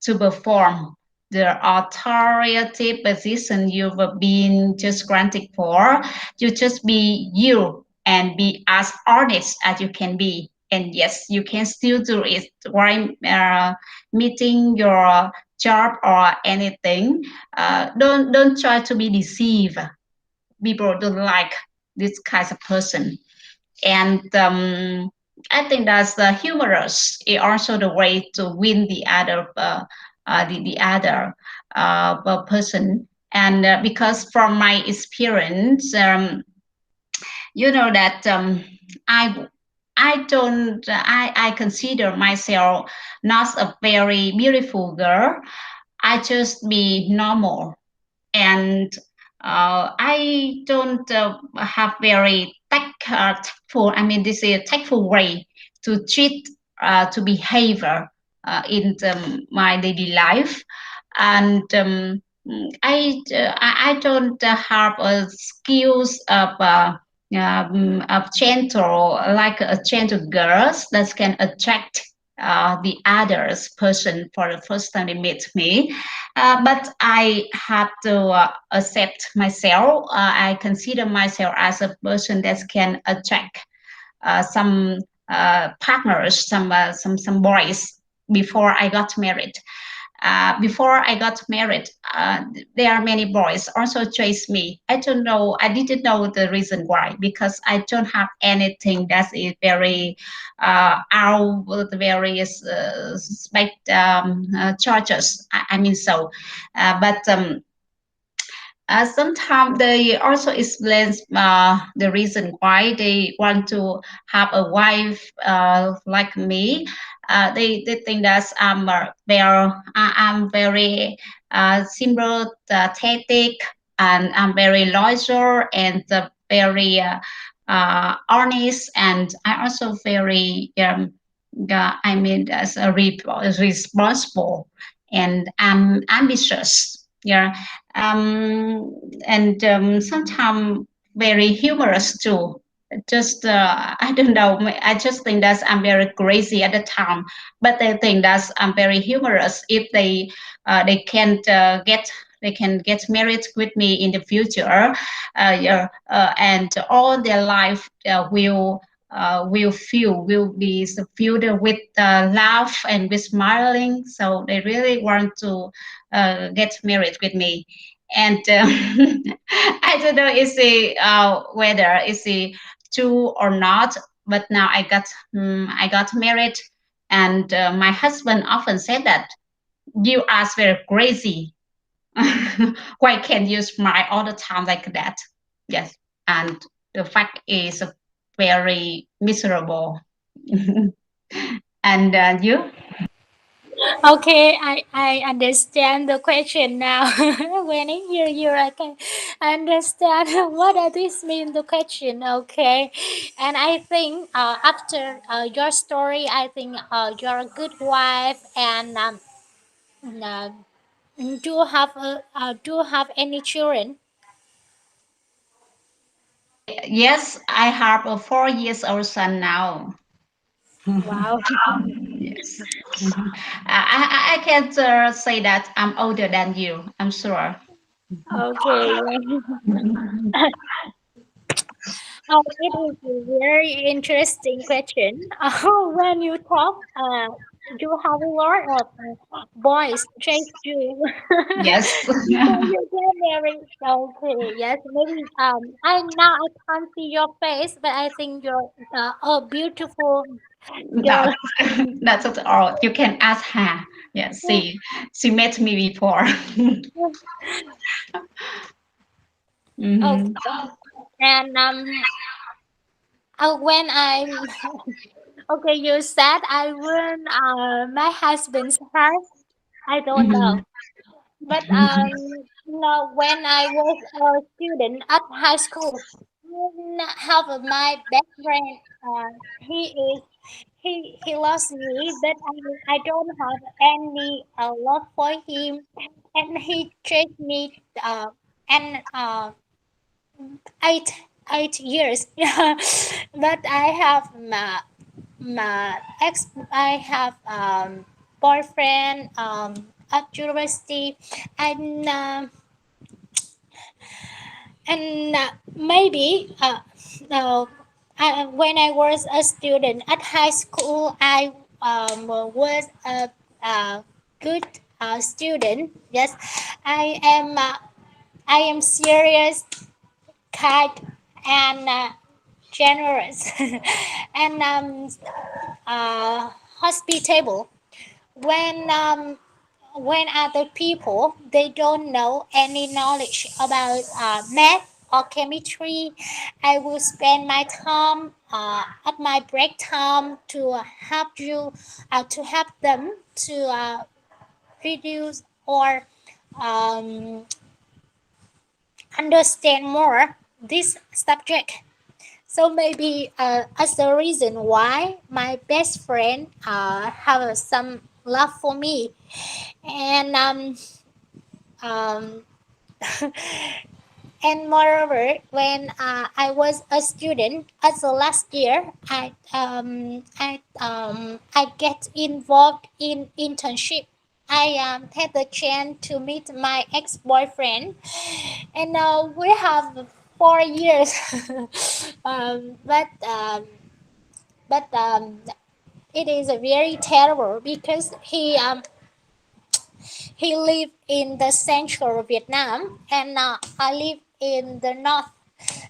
to perform the authoritative position you've been just granted for. You just be you and be as honest as you can be. And yes, you can still do it while meeting your job or anything. Don't try to be deceived. People don't like this kind of person. And I think that's the humorous is also the way to win the other the other person. And because from my experience, you know that I I consider myself not a very beautiful girl. I just be normal, and I don't have very tactful. I mean, this is a tactful way to treat, to behave in my daily life, and I don't have skills of gentle, like a gentle girls that can attract the others person for the first time they meet me. But I have to accept myself. I consider myself as a person that can attract some partners, some boys before I got married. Before I got married, there are many boys also chase me. I don't know. I didn't know the reason why because I don't have anything that is very out with various suspect charges. I mean so, but sometimes they also explain the reason why they want to have a wife like me. They think that I'm very sympathetic and I'm very loyal and very honest and I also very I mean as a responsible and I'm ambitious. Yeah, and sometimes very humorous too. Just I don't know. I just think that I'm very crazy at the time, but they think that I'm very humorous. If they can't get they can get married with me in the future, yeah, and all their life will be filled with laugh and with smiling. So they really want to get married with me. And I don't know is it whether is it true or not. But now I got married, and my husband often said that you are very crazy. Why can't you smile all the time like that? Yes, and the fact is very miserable. And you? Okay, I understand the question now. When I hear you, I can understand what does this mean, the question. Okay, and I think after your story, I think you're a good wife and uh, do have any children? Yes, I have a 4 years old son now. Wow. Yes. I can't say that I'm older than you. I'm sure. Okay. It is a very interesting question. When you talk, you have a lot of boys chase you Yes. before you get married. Okay, yes, maybe. I now I can't see your face, but I think you're a beautiful girl. Not, not at all. You can ask her. Yes, she met me before. Okay, Hmm. and when I'm okay, you said I won my husband's heart. I don't know. Hmm. But no, when I was a student at high school, half of my best friend, he is he loves me, but I don't have any love for him, and he chased me and 8 years. But I have my ex. I have boyfriend at university, and maybe when I was a student at high school, I was a good student. Yes, I am. I am serious, kind, and generous, and hospitable. When when other people they don't know any knowledge about math or chemistry, I will spend my time at my break time to help them to reduce or um, understand more this subject. So maybe as the reason why my best friend have some love for me, and um, and moreover, when I was a student, as the last year, I get involved in internship. I had the chance to meet my ex-boyfriend, and we have 4 years. um, but um, but it is a very terrible because he lived in the central Vietnam, and I live in the north.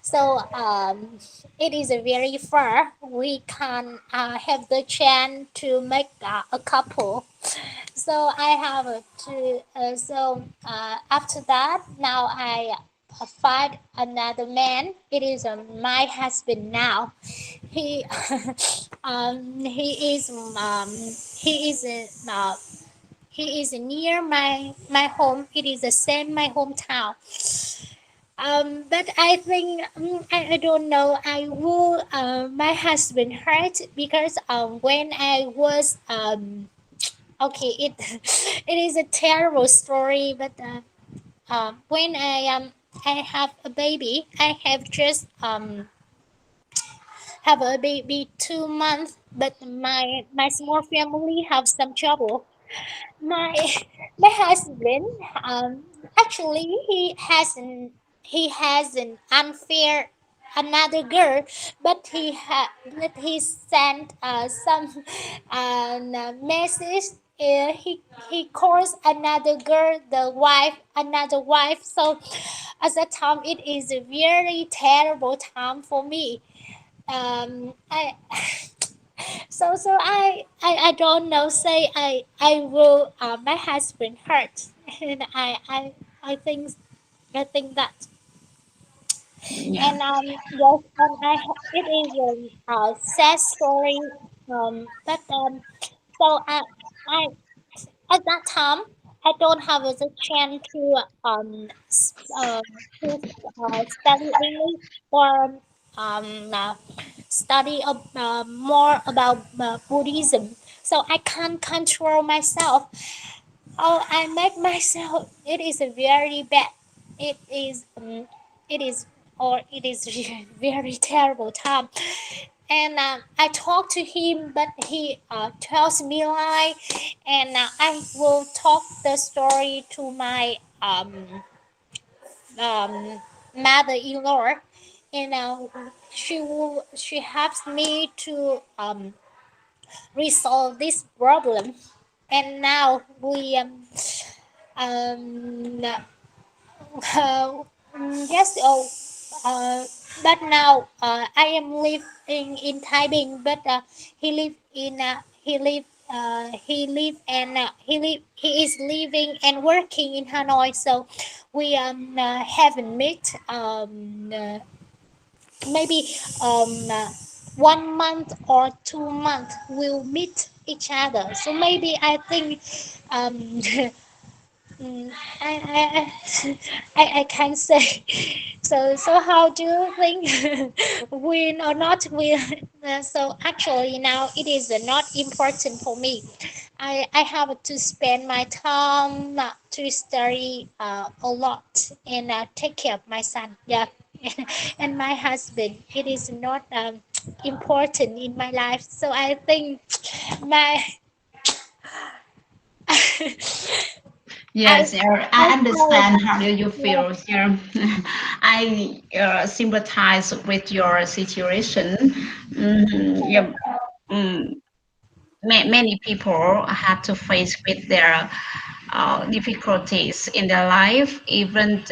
So it is a very far. We can have the chance to make a couple. So I have to. After that, now I find another man. It is my husband now. He he is he is he is near my home. It is the same my hometown. But I think I don't know. I will my husband hurt because when I was okay, it it is a terrible story. But when I have a baby, I have just have a baby 2 months. But my small family have some trouble. My my husband actually he has an unfair another girl, but he sent some message. He calls another girl the wife, another wife. So at that time it is a very terrible time for me. I I don't know. Say I will my husband hurt, and I think I think that. Yeah. And yes, and it is a sad story. But so I at that time I don't have the chance to study English or study more about Buddhism. So I can't control myself. Oh, I make myself. It is a very bad. It is. It is. Or it is very terrible time. And I talk to him, but he tells me lie, and I will talk the story to my um, mother-in-law, and she helps me to resolve this problem. And now we um uh, yes but now I am living in Taiping, but he live and he is living and working in Hanoi. So we haven't met maybe 1 month or 2 months we'll meet each other. So maybe I think um, mm, I can't say. So how do you think win or not win? So actually now it is not important for me. I have to spend my time to study a lot and take care of my son. Yeah, and my husband. It is not important in my life. So I think my I Yes, yeah, I I felt understand how you yeah, feel here. I sympathize with your situation. Yeah, mm, many people have to face with their difficulties in their life, even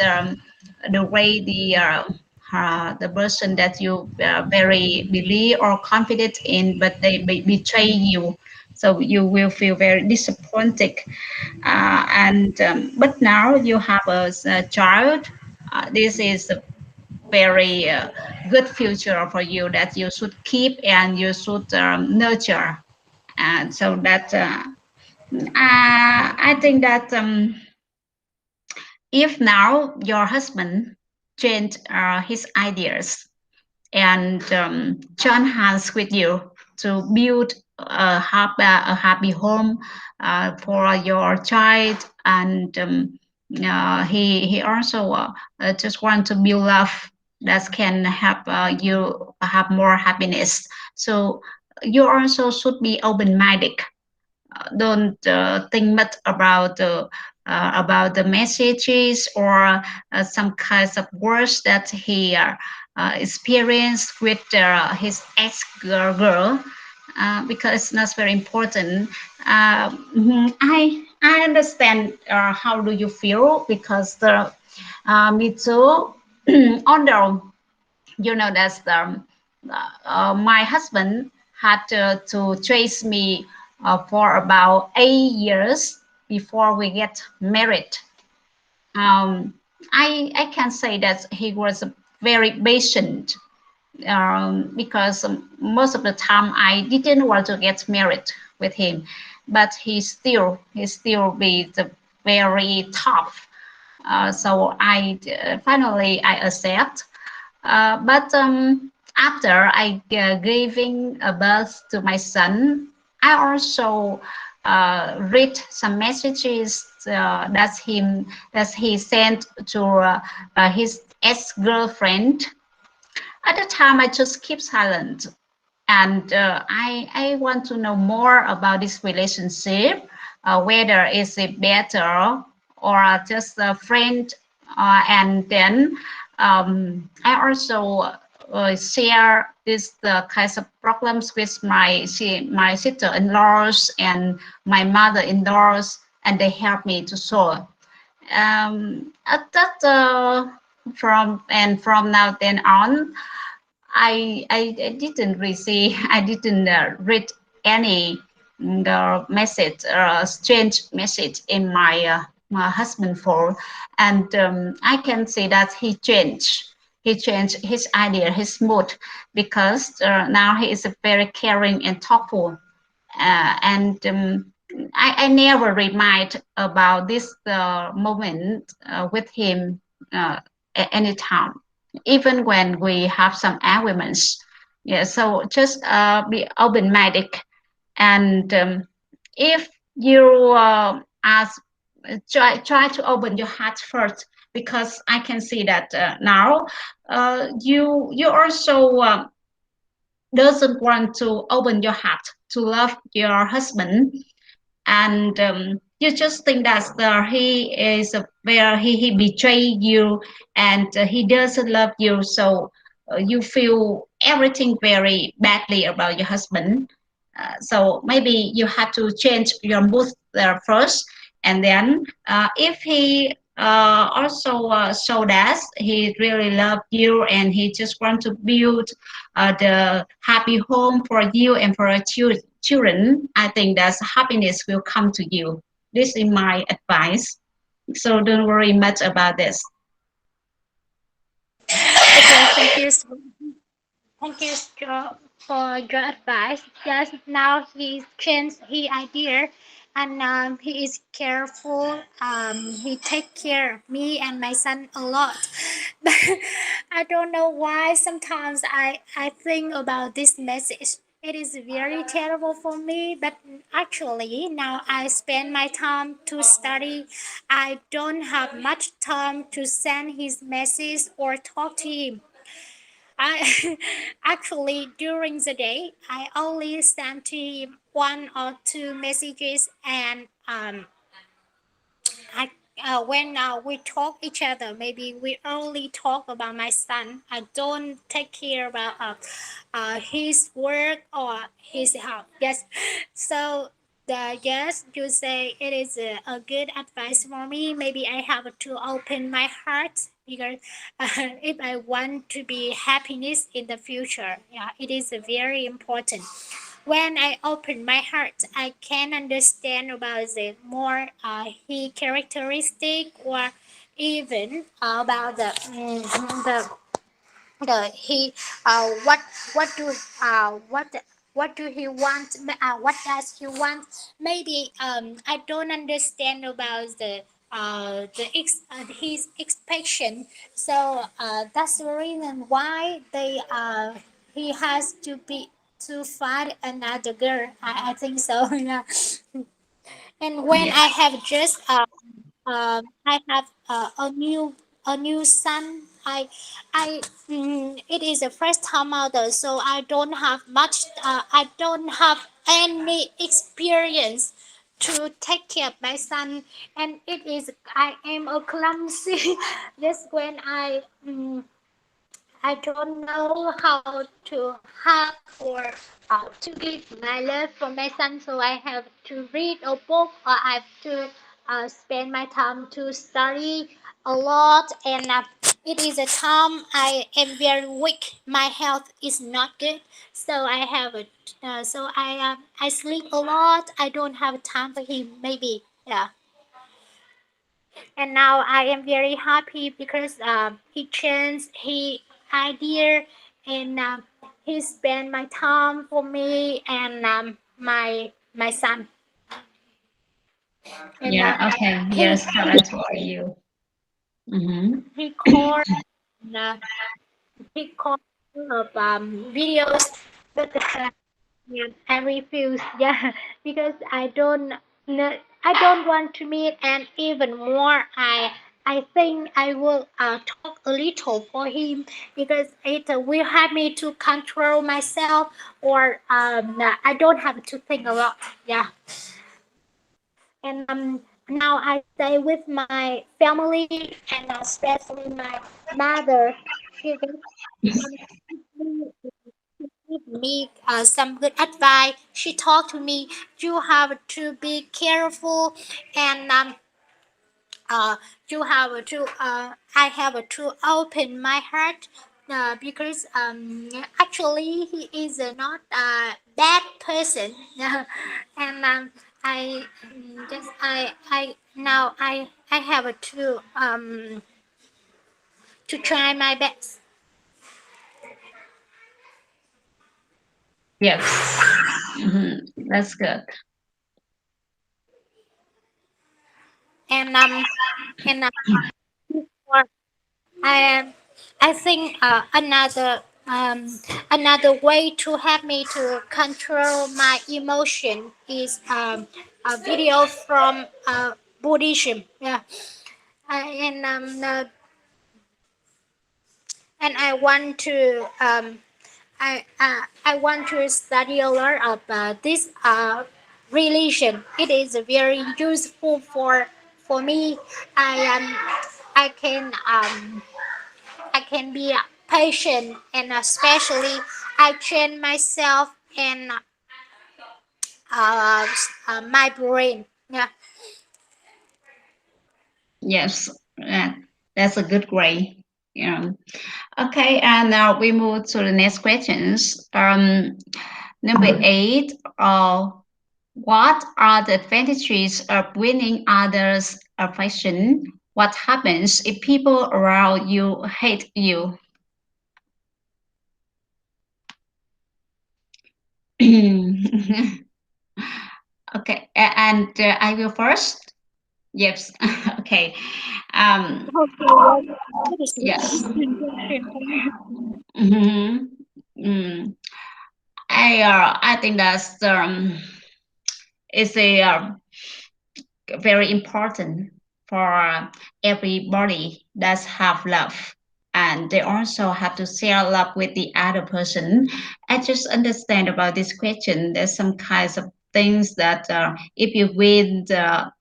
the way the person that you very believe or confident in, but they betray you. So you will feel very disappointed. And but now you have a child. This is a very good future for you that you should keep and you should nurture. And so that I think that if now your husband changed his ideas and join hands with you to build a happy home for your child and he also just want to build love that can help you have more happiness. So you also should be open-minded. Don't think much about the messages or some kinds of words that he experienced with his ex girl, because it's not very important. I understand how do you feel, because me too. Although you know that my husband had to chase me for about 8 years before we get married. Um, I can say that he was very patient, because most of the time I didn't want to get married with him, but he still be the very tough. So I finally I accept. But after I giving a birth to my son, I also read some messages that he sent to his ex girlfriend. At the time, I just keep silent, and I want to know more about this relationship, whether is it better or just a friend, and then I also share this the kinds of problems with my sister-in-laws and my mother-in-laws, and they help me to solve. At that from now then on, I didn't receive, I didn't read any message, strange message in my husband phone, and I can see that he changed his idea, his mood, because now he is a very caring and thoughtful, and I never remind about this moment with him at any time, even when we have some arguments. Yeah, so just be open-minded, and if you ask, try to open your heart first, because I can see that now you also doesn't want to open your heart to love your husband, and you just think that he is where he betrayed you, and he doesn't love you, so you feel everything very badly about your husband. So maybe you have to change your mood there first, and then if he also show that he really love you and he just want to build the happy home for you and for your children, I think that happiness will come to you. This is my advice. So don't worry much about this. Okay, thank you for your advice. Yes, now he's changed his idea, and he is careful. He take care of me and my son a lot. But I don't know why. Sometimes I think about this message. It is very terrible for me, but actually now I spend my time to study. I don't have much time to send his message or talk to him. I actually during the day I only send to him one or two messages, and I when we talk each other, maybe we only talk about my son. I don't take care about his work or his health. Yes, so the yes, you say it is a good advice for me. Maybe I have to open my heart, because if I want to be happiness in the future, yeah, it is very important. When I open my heart, I can understand about the more he characteristic, or even about the he what what do he want, what does he want. Maybe I don't understand about his expectation, so that's the reason why they he has to be to find another girl. I think so. Yeah. And when Yeah. I have just I have a new son. It is the first time mother, so I don't have much. I don't have any experience to take care of my son, and it is I am a clumsy. That's when I don't know how to hug or to give my love for my son, so I have to read a book or I have to spend my time to study a lot. And it is a time I am very weak. My health is not good, so I have a so I sleep a lot. I don't have time for him. Maybe yeah. And now I am very happy because he changed his idea and he spent my time for me and my son and Yeah, okay. he Yes, talent for you. Mm-hmm. he called uh, he called of videos but yeah, I refuse. Yeah, because I don't want to meet, and even more, I think I will talk a little for him because it will help me to control myself, or I don't have to think a lot. Yeah, and now I stay with my family and especially my mother. She give me some good advice. She talked to me, you have to be careful and you have to, I have to open my heart because actually he is not a bad person. And I just, I, now I have to try my best. Yes. Mm-hmm. That's good. And and I I think another way to help me to control my emotion is a video from Buddhism. Yeah, and and I want to I want to study a lot of this religion. It is very useful for me. I can I can be patient and especially I train myself and my brain. Yeah. Yes. Yeah, that's a good grade. Yeah. Okay, and now we move to the next questions. Number eight. What are the advantages of winning others' affection? What happens if people around you hate you? Okay, and I will first. Yes. Okay. Um, Okay, well, that is an yes. interesting question for me. Mhm. Mm. I think that's it's a very important for everybody that have love, and they also have to share love with the other person. I just understand about this question, there's some kinds of things that if you win the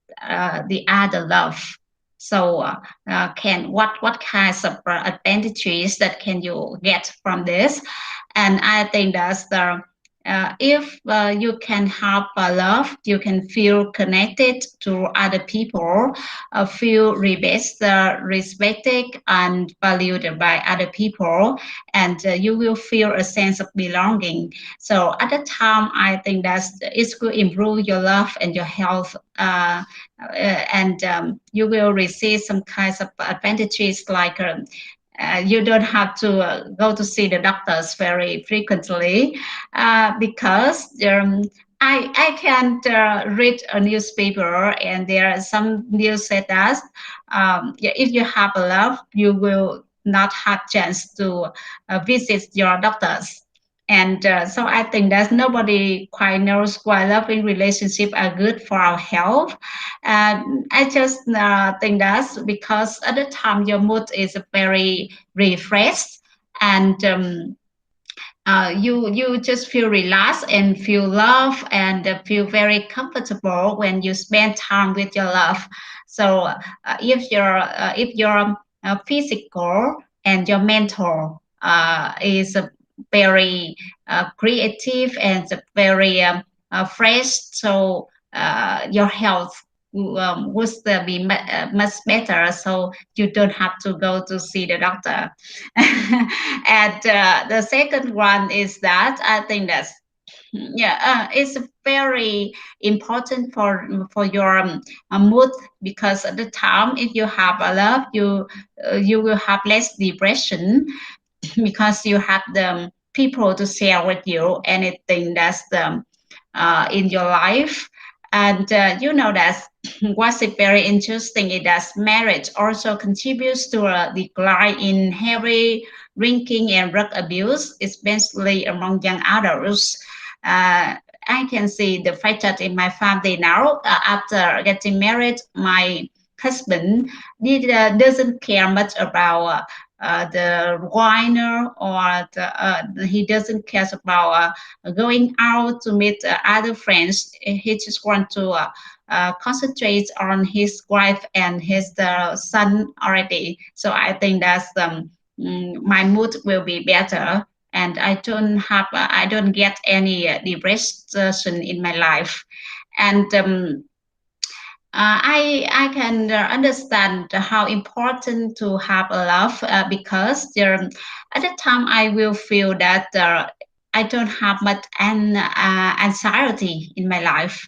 other love, so can what kinds of advantages that can you get from this. And I think that's the if you can have love, you can feel connected to other people, feel respected and valued by other people, and you will feel a sense of belonging. So at the time, I think that it will improve your love and your health, and you will receive some kinds of advantages like you don't have to go to see the doctors very frequently because I can read a newspaper and there are some news said that yeah, if you have a love, you will not have chance to visit your doctors. And so I think that nobody quite knows why loving relationships are good for our health. I just think that's because at the time your mood is very refreshed, and you just feel relaxed and feel love and feel very comfortable when you spend time with your love. So if your physical and your mental is very creative and very fresh, so your health would be much better, so you don't have to go to see the doctor. And the second one is that I think that's yeah, it's very important for your mood, because at the time if you have a love, you will have less depression because you have the people to share with you anything that's in your life. And you know that what's very interesting is that marriage also contributes to a decline in heavy drinking and drug abuse, especially among young adults. Uh, I can see the fact that in my family now, after getting married, my husband doesn't care much about the winer, or he doesn't care about going out to meet other friends. He just wants to concentrate on his wife and his son already. So I think that's my mood will be better, and I don't get any depression in my life. And I can understand how important to have a love, because at the time I will feel that I don't have much anxiety in my life.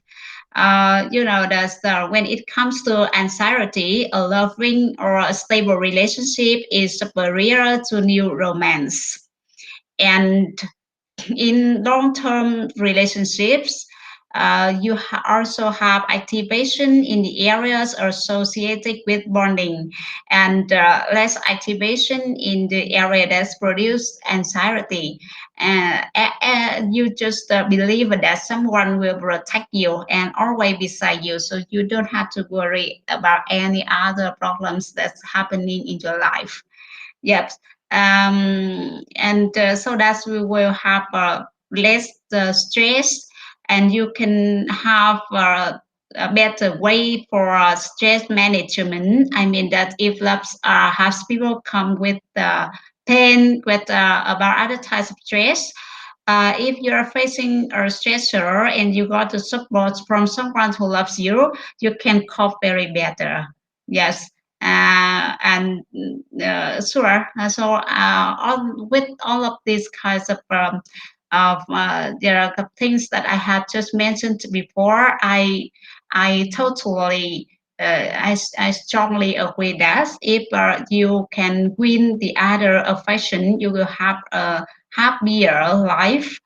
That when it comes to anxiety, a loving or a stable relationship is superior to new romance. And in long-term relationships, also have activation in the areas associated with bonding, and less activation in the area that's produce anxiety. You just believe that someone will protect you and always beside you, so you don't have to worry about any other problems that's happening in your life. Yep. And so that we will have less stress, and you can have a better way for stress management. I mean that if loves has people come with pain, with about other types of stress, if you're facing a stressor and you got the support from someone who loves you, you can cope very better. Yes. And sure. With all of these kinds of there are the things that I had just mentioned before. I totally I strongly agree that if you can win the other affection, you will have a happier life.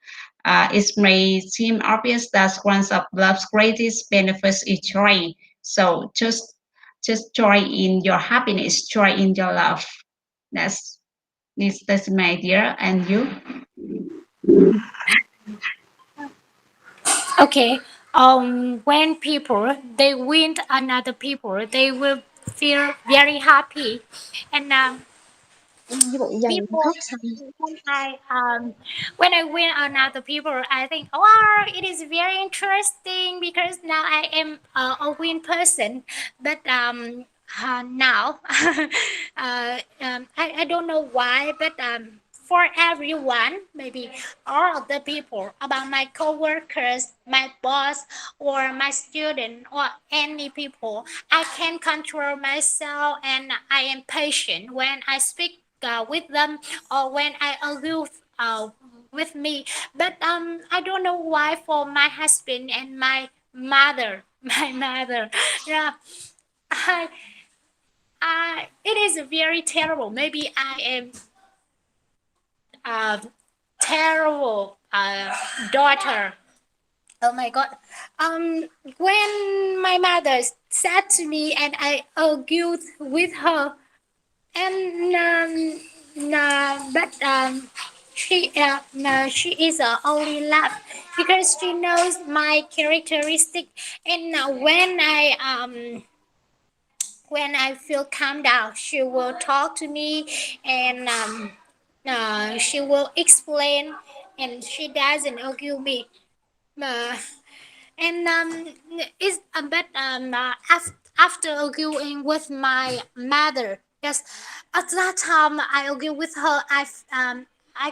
It may seem obvious that one of love's greatest benefits is joy. So just joy in your happiness, joy in your love. That's that's my idea. And you? Okay. When people they win another people, they will feel very happy, and Như bộ dần people khóc xong. when I win another people, I think, wow, it is very interesting because now I am a win person. But now I don't know why, but for everyone, maybe all of the people about my coworkers, my boss, or my student, or any people, I can control myself and I am patient when I speak with them or when I argue with me. But I don't know why for my husband and my mother, my mother, yeah, I, it is very terrible. Maybe I am a terrible daughter. Oh my God. Um, when my mother said to me and I argued with her, and but she is only laugh because she knows my characteristic. And when I feel calm down, she will talk to me, and she will explain, and she doesn't argue me. Uh, and it's a bit after arguing with my mother. Yes, at that time I argue with her. I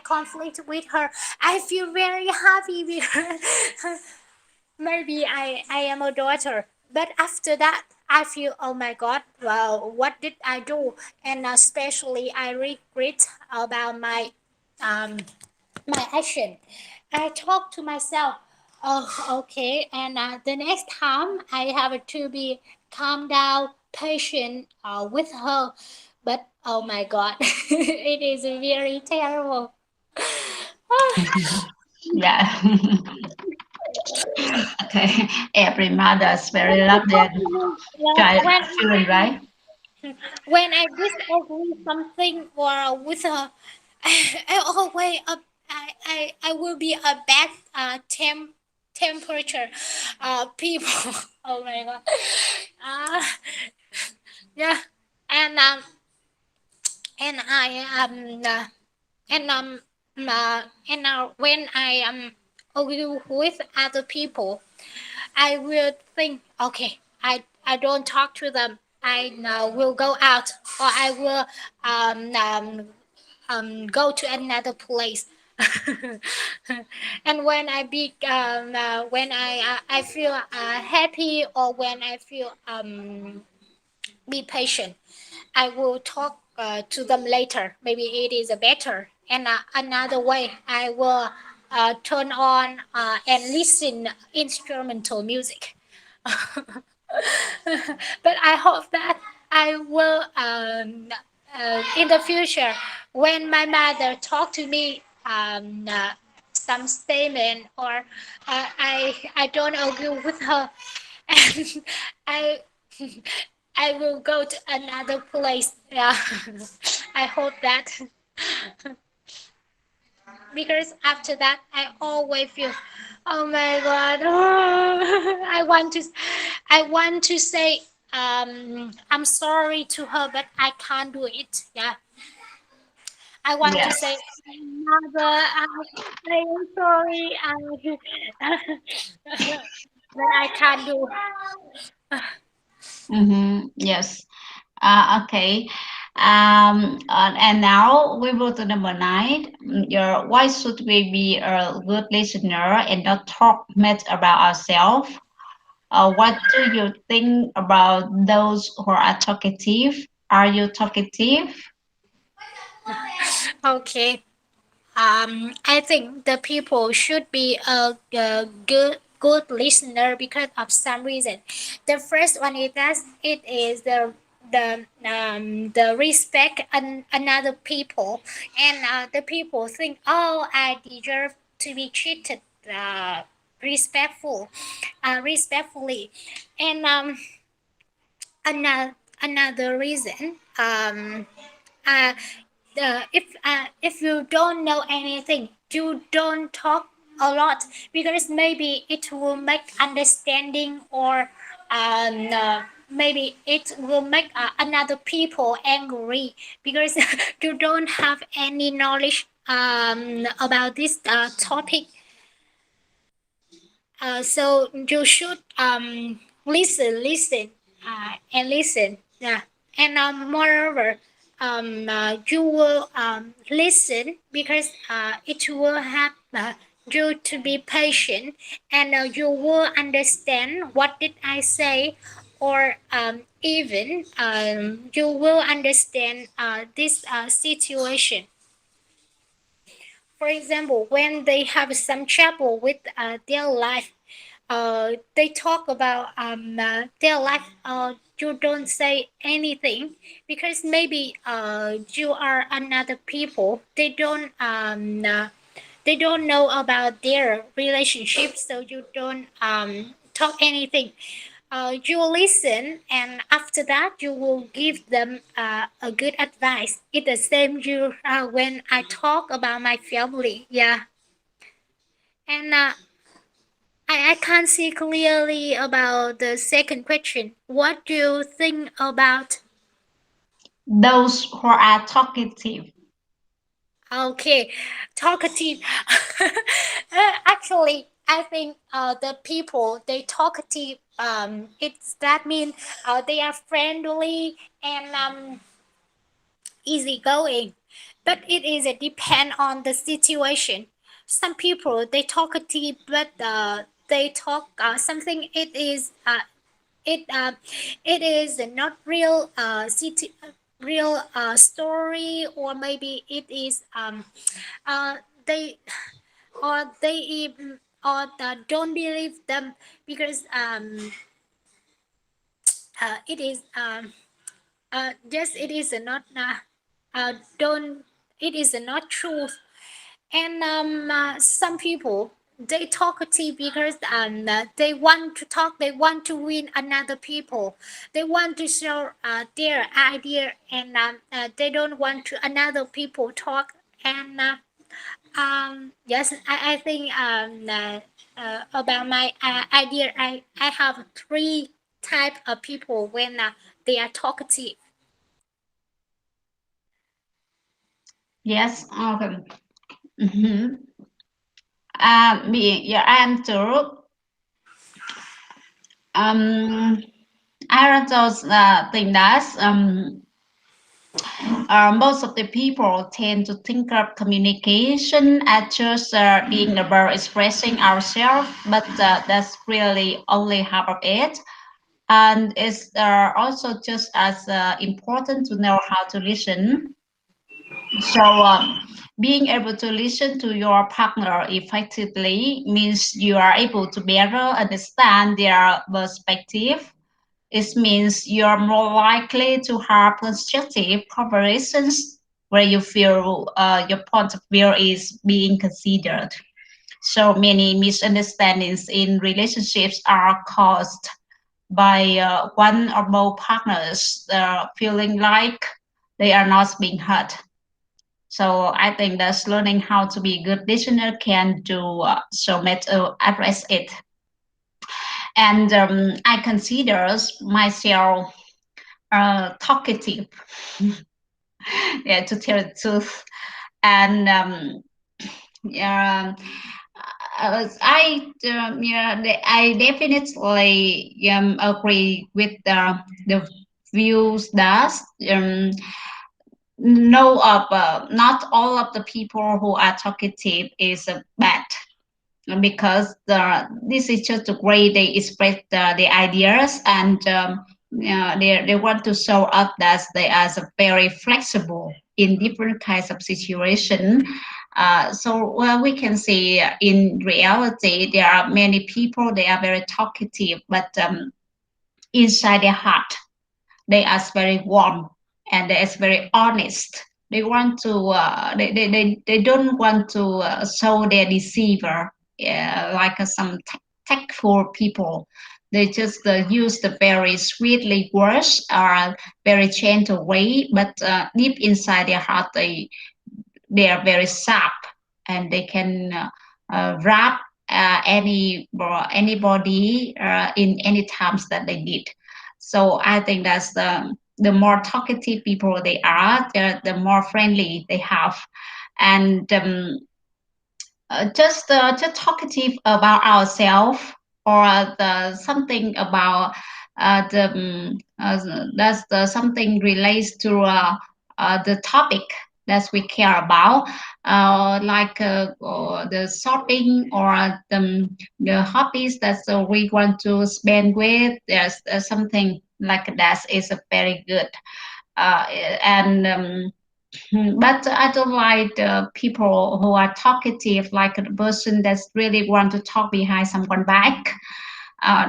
conflict with her. I feel very happy because maybe I am a daughter. But after that, I feel, oh my God, well, what did I do? And especially, I regret about um, my action. I talk to myself, oh, okay. And the next time, I have to be calm down, patient with her. But oh my God, it is very terrible. Yeah. Okay. Every mother's very When I love their talk to you, yeah, child children, right? when I disagree something or with her, I always I will be a bad temperature people. Oh my God. Uh, yeah, and and I and and when I argue with other people, I will think, okay, I don't talk to them. I will go out, or I will go to another place. And when I feel happy, or when I feel be patient, I will talk to them later. Maybe it is better. And another way, I will turn on and listen instrumental music. But I hope that I will in the future, when my mother talk to me some statement, or I don't agree with her, and I I will go to another place. Yeah, I hope that, because after that I always feel, oh my God, I want to say I'm sorry to her, but I can't do it. Yeah, I want to say, Yes. mother, I am sorry, but I can't do. Mm-hmm. Yes. Okay. And now we move to number nine. Why should we be a good listener and not talk much about ourselves? What do you think about those who are talkative? Are you talkative? Okay. I think the people should be a good listener because of some reason. The first one is that it is the respect another people, and the people think, oh, I deserve to be treated respectful, respectfully, and another reason, uh, if you don't know anything, you don't talk a lot, because maybe it will make understanding, or maybe it will make another people angry, because you don't have any knowledge about this topic. So you should listen, and listen. Yeah, and moreover, you will listen because it will help you to be patient, and you will understand what did I say, or even you will understand this situation. For example, when they have some trouble with their life, they talk about their life. You don't say anything because maybe you are another people. They don't know about their relationship, so you don't talk anything. You listen, and after that, you will give them a good advice. It's the same you when I talk about my family. Yeah, and I can't see clearly about the second question. What do you think about? Those who are talkative. Okay, talkative. Actually, I think the people they talkative. It's that mean they are friendly and easygoing, but it is a depend on the situation. Some people they talkative, but they talk something. It it is not real real story, or maybe it is they or they even or don't believe them because it is yes, it is not don't it is not truth. And some people they talkative because they want to talk, they want to win another people, they want to show their idea, and they don't want to another people talk. And yes, I think about my idea, I have three type of people when they are talkative. Yes, okay. Mhm. Your answer. Um, I also think that most of the people tend to think of communication as just being about expressing ourselves, but that's really only half of it. And it's also just as important to know how to listen. So, being able to listen to your partner effectively means you are able to better understand their perspective. It means you're more likely to have constructive conversations where you feel your point of view is being considered. So many misunderstandings in relationships are caused by one or more partners feeling like they are not being heard. So I think that learning how to be a good listener can do so much to address it. And I consider myself talkative, yeah, to tell the truth. And yeah, I definitely agree with the views that no of not all of the people who are talkative is bad, because this is just the way they express the ideas, and they want to show up that they are very flexible in different kinds of situation. So well, we can see in reality there are many people they are very talkative, but inside their heart they are very warm and they are very honest. They want to they don't want to show their deceiver, like some tactful people. They just use the very sweetly words or very gentle way, but deep inside their heart they are very sharp, and they can wrap anybody in any times that they need. So I think that's the more talkative people they are, the more friendly they have, and just talkative about ourselves, or something about that's something relates to the topic that we care about, like or the shopping, or the hobbies that we want to spend with. There's something like that is a very good, and but I don't like the people who are talkative, like a person that's really want to talk behind someone back.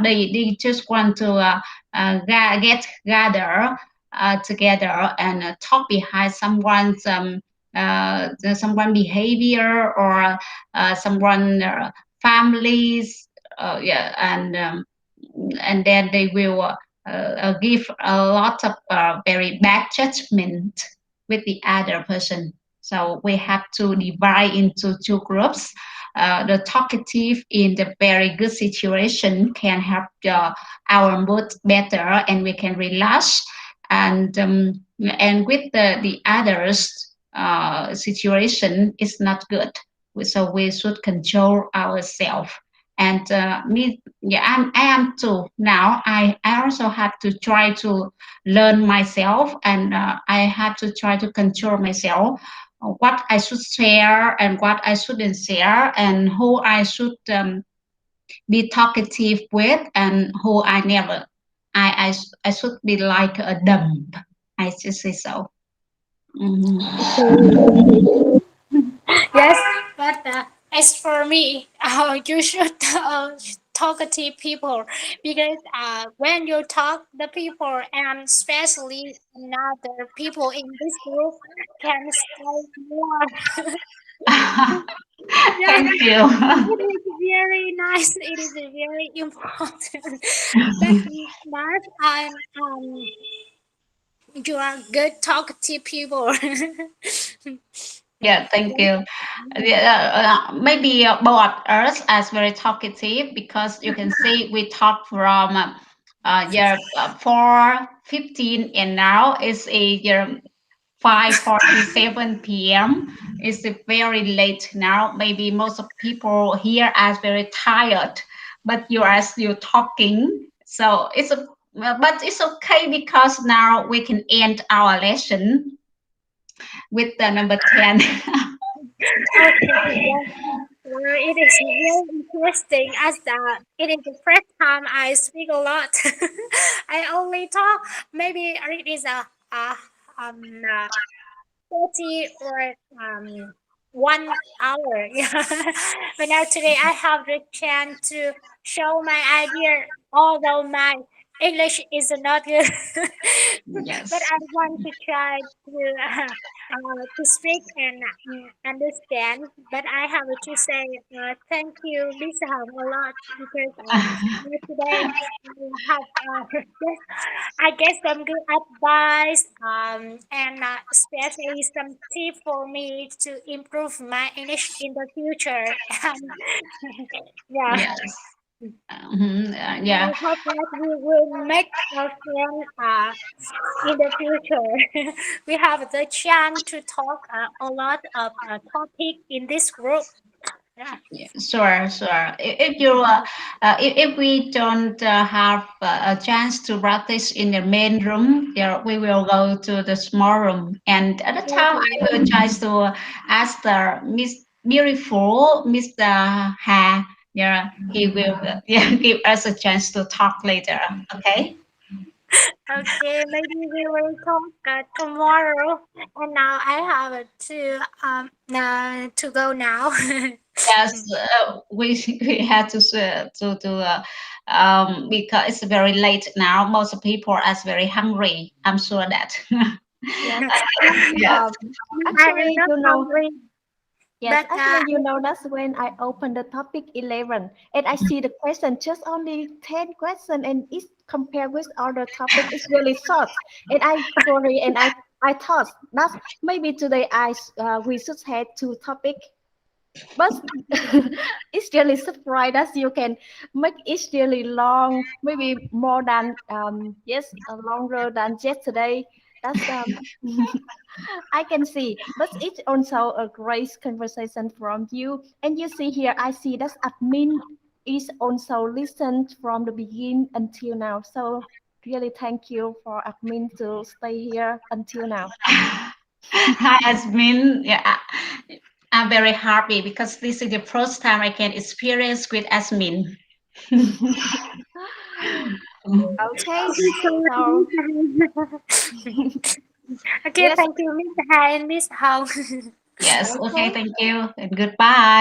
They just want to get gather together and talk behind someone behavior, or someone families, yeah, and and then they will give a lot of very bad judgment with the other person. So we have to divide into two groups. The talkative in the very good situation can help our mood better, and we can relax. And with the others situation is not good, so we should control ourselves. And me, yeah, I am too now. I also have to try to learn myself, and I have to try to control myself, what I should share and what I shouldn't share, and who I should be talkative with, and who I never. I should be like a dumb. I should say so. Mhm. Yes, but as for me, you should talkative people because when you talk the people and especially another people in this group can say more. Yeah, Thank you. it is very nice. It is very important. But Mark, you are good talkative people. Yeah, thank you. Yeah, maybe both us as very talkative, because you can see we talk from year 4:15, and now it's a year 5:47 p.m. It's very late now. Maybe most of people here are very tired, but you are still talking. So but it's okay, because now we can end our lesson with the number 10. Okay, yeah. Well, it is very interesting as it is the first time I speak a lot. I only talk maybe it is a um uh, 30 or 1 hour. Yeah. But now today I have the chance to show my idea, although my English is not good. But Yes. I want to try to speak and understand. But I have to say thank you, Miss Hồng, a lot because today I have yes, I get some good advice and especially some tip for me to improve my English in the future. Yeah, Yes. Yeah. I hope that we will make a friend in the future. We have the chance to talk a lot of topic in this group. Yeah. Yeah, sure, sure. If you, if we don't have a chance to practice in the main room, yeah, we will go to the small room. And at the time, I Okay. will try to ask the Miss Beautiful, Mr. Ha. Yeah, he will, yeah, give us a chance to talk later. Okay. Okay, maybe we will talk tomorrow. And now I have to go now. Yes, we we had because it's very late now. Most people are very hungry. I'm sure that. Yes. Yeah. Um, I am actually, not hungry, yes, but actually, that's when I open the topic 11 and I see the question just only 10 question and it's compared with other topic, it's really short. And I worry and I thought that maybe today we should have two topic, but it's really surprised that you can make it really long, maybe more than yes, longer than yesterday. That's I can see, but it's also a great conversation from you. And you see here, I see that admin is also listened from the beginning until now. So really thank you for admin to stay here until now. Has been, yeah, I'm very happy because this is the first time I can experience with Asmin. Okay, thank you so so much. Okay, yes, thank you, Mr. Hai and Miss Hong. Yes, okay, okay. thank you and goodbye.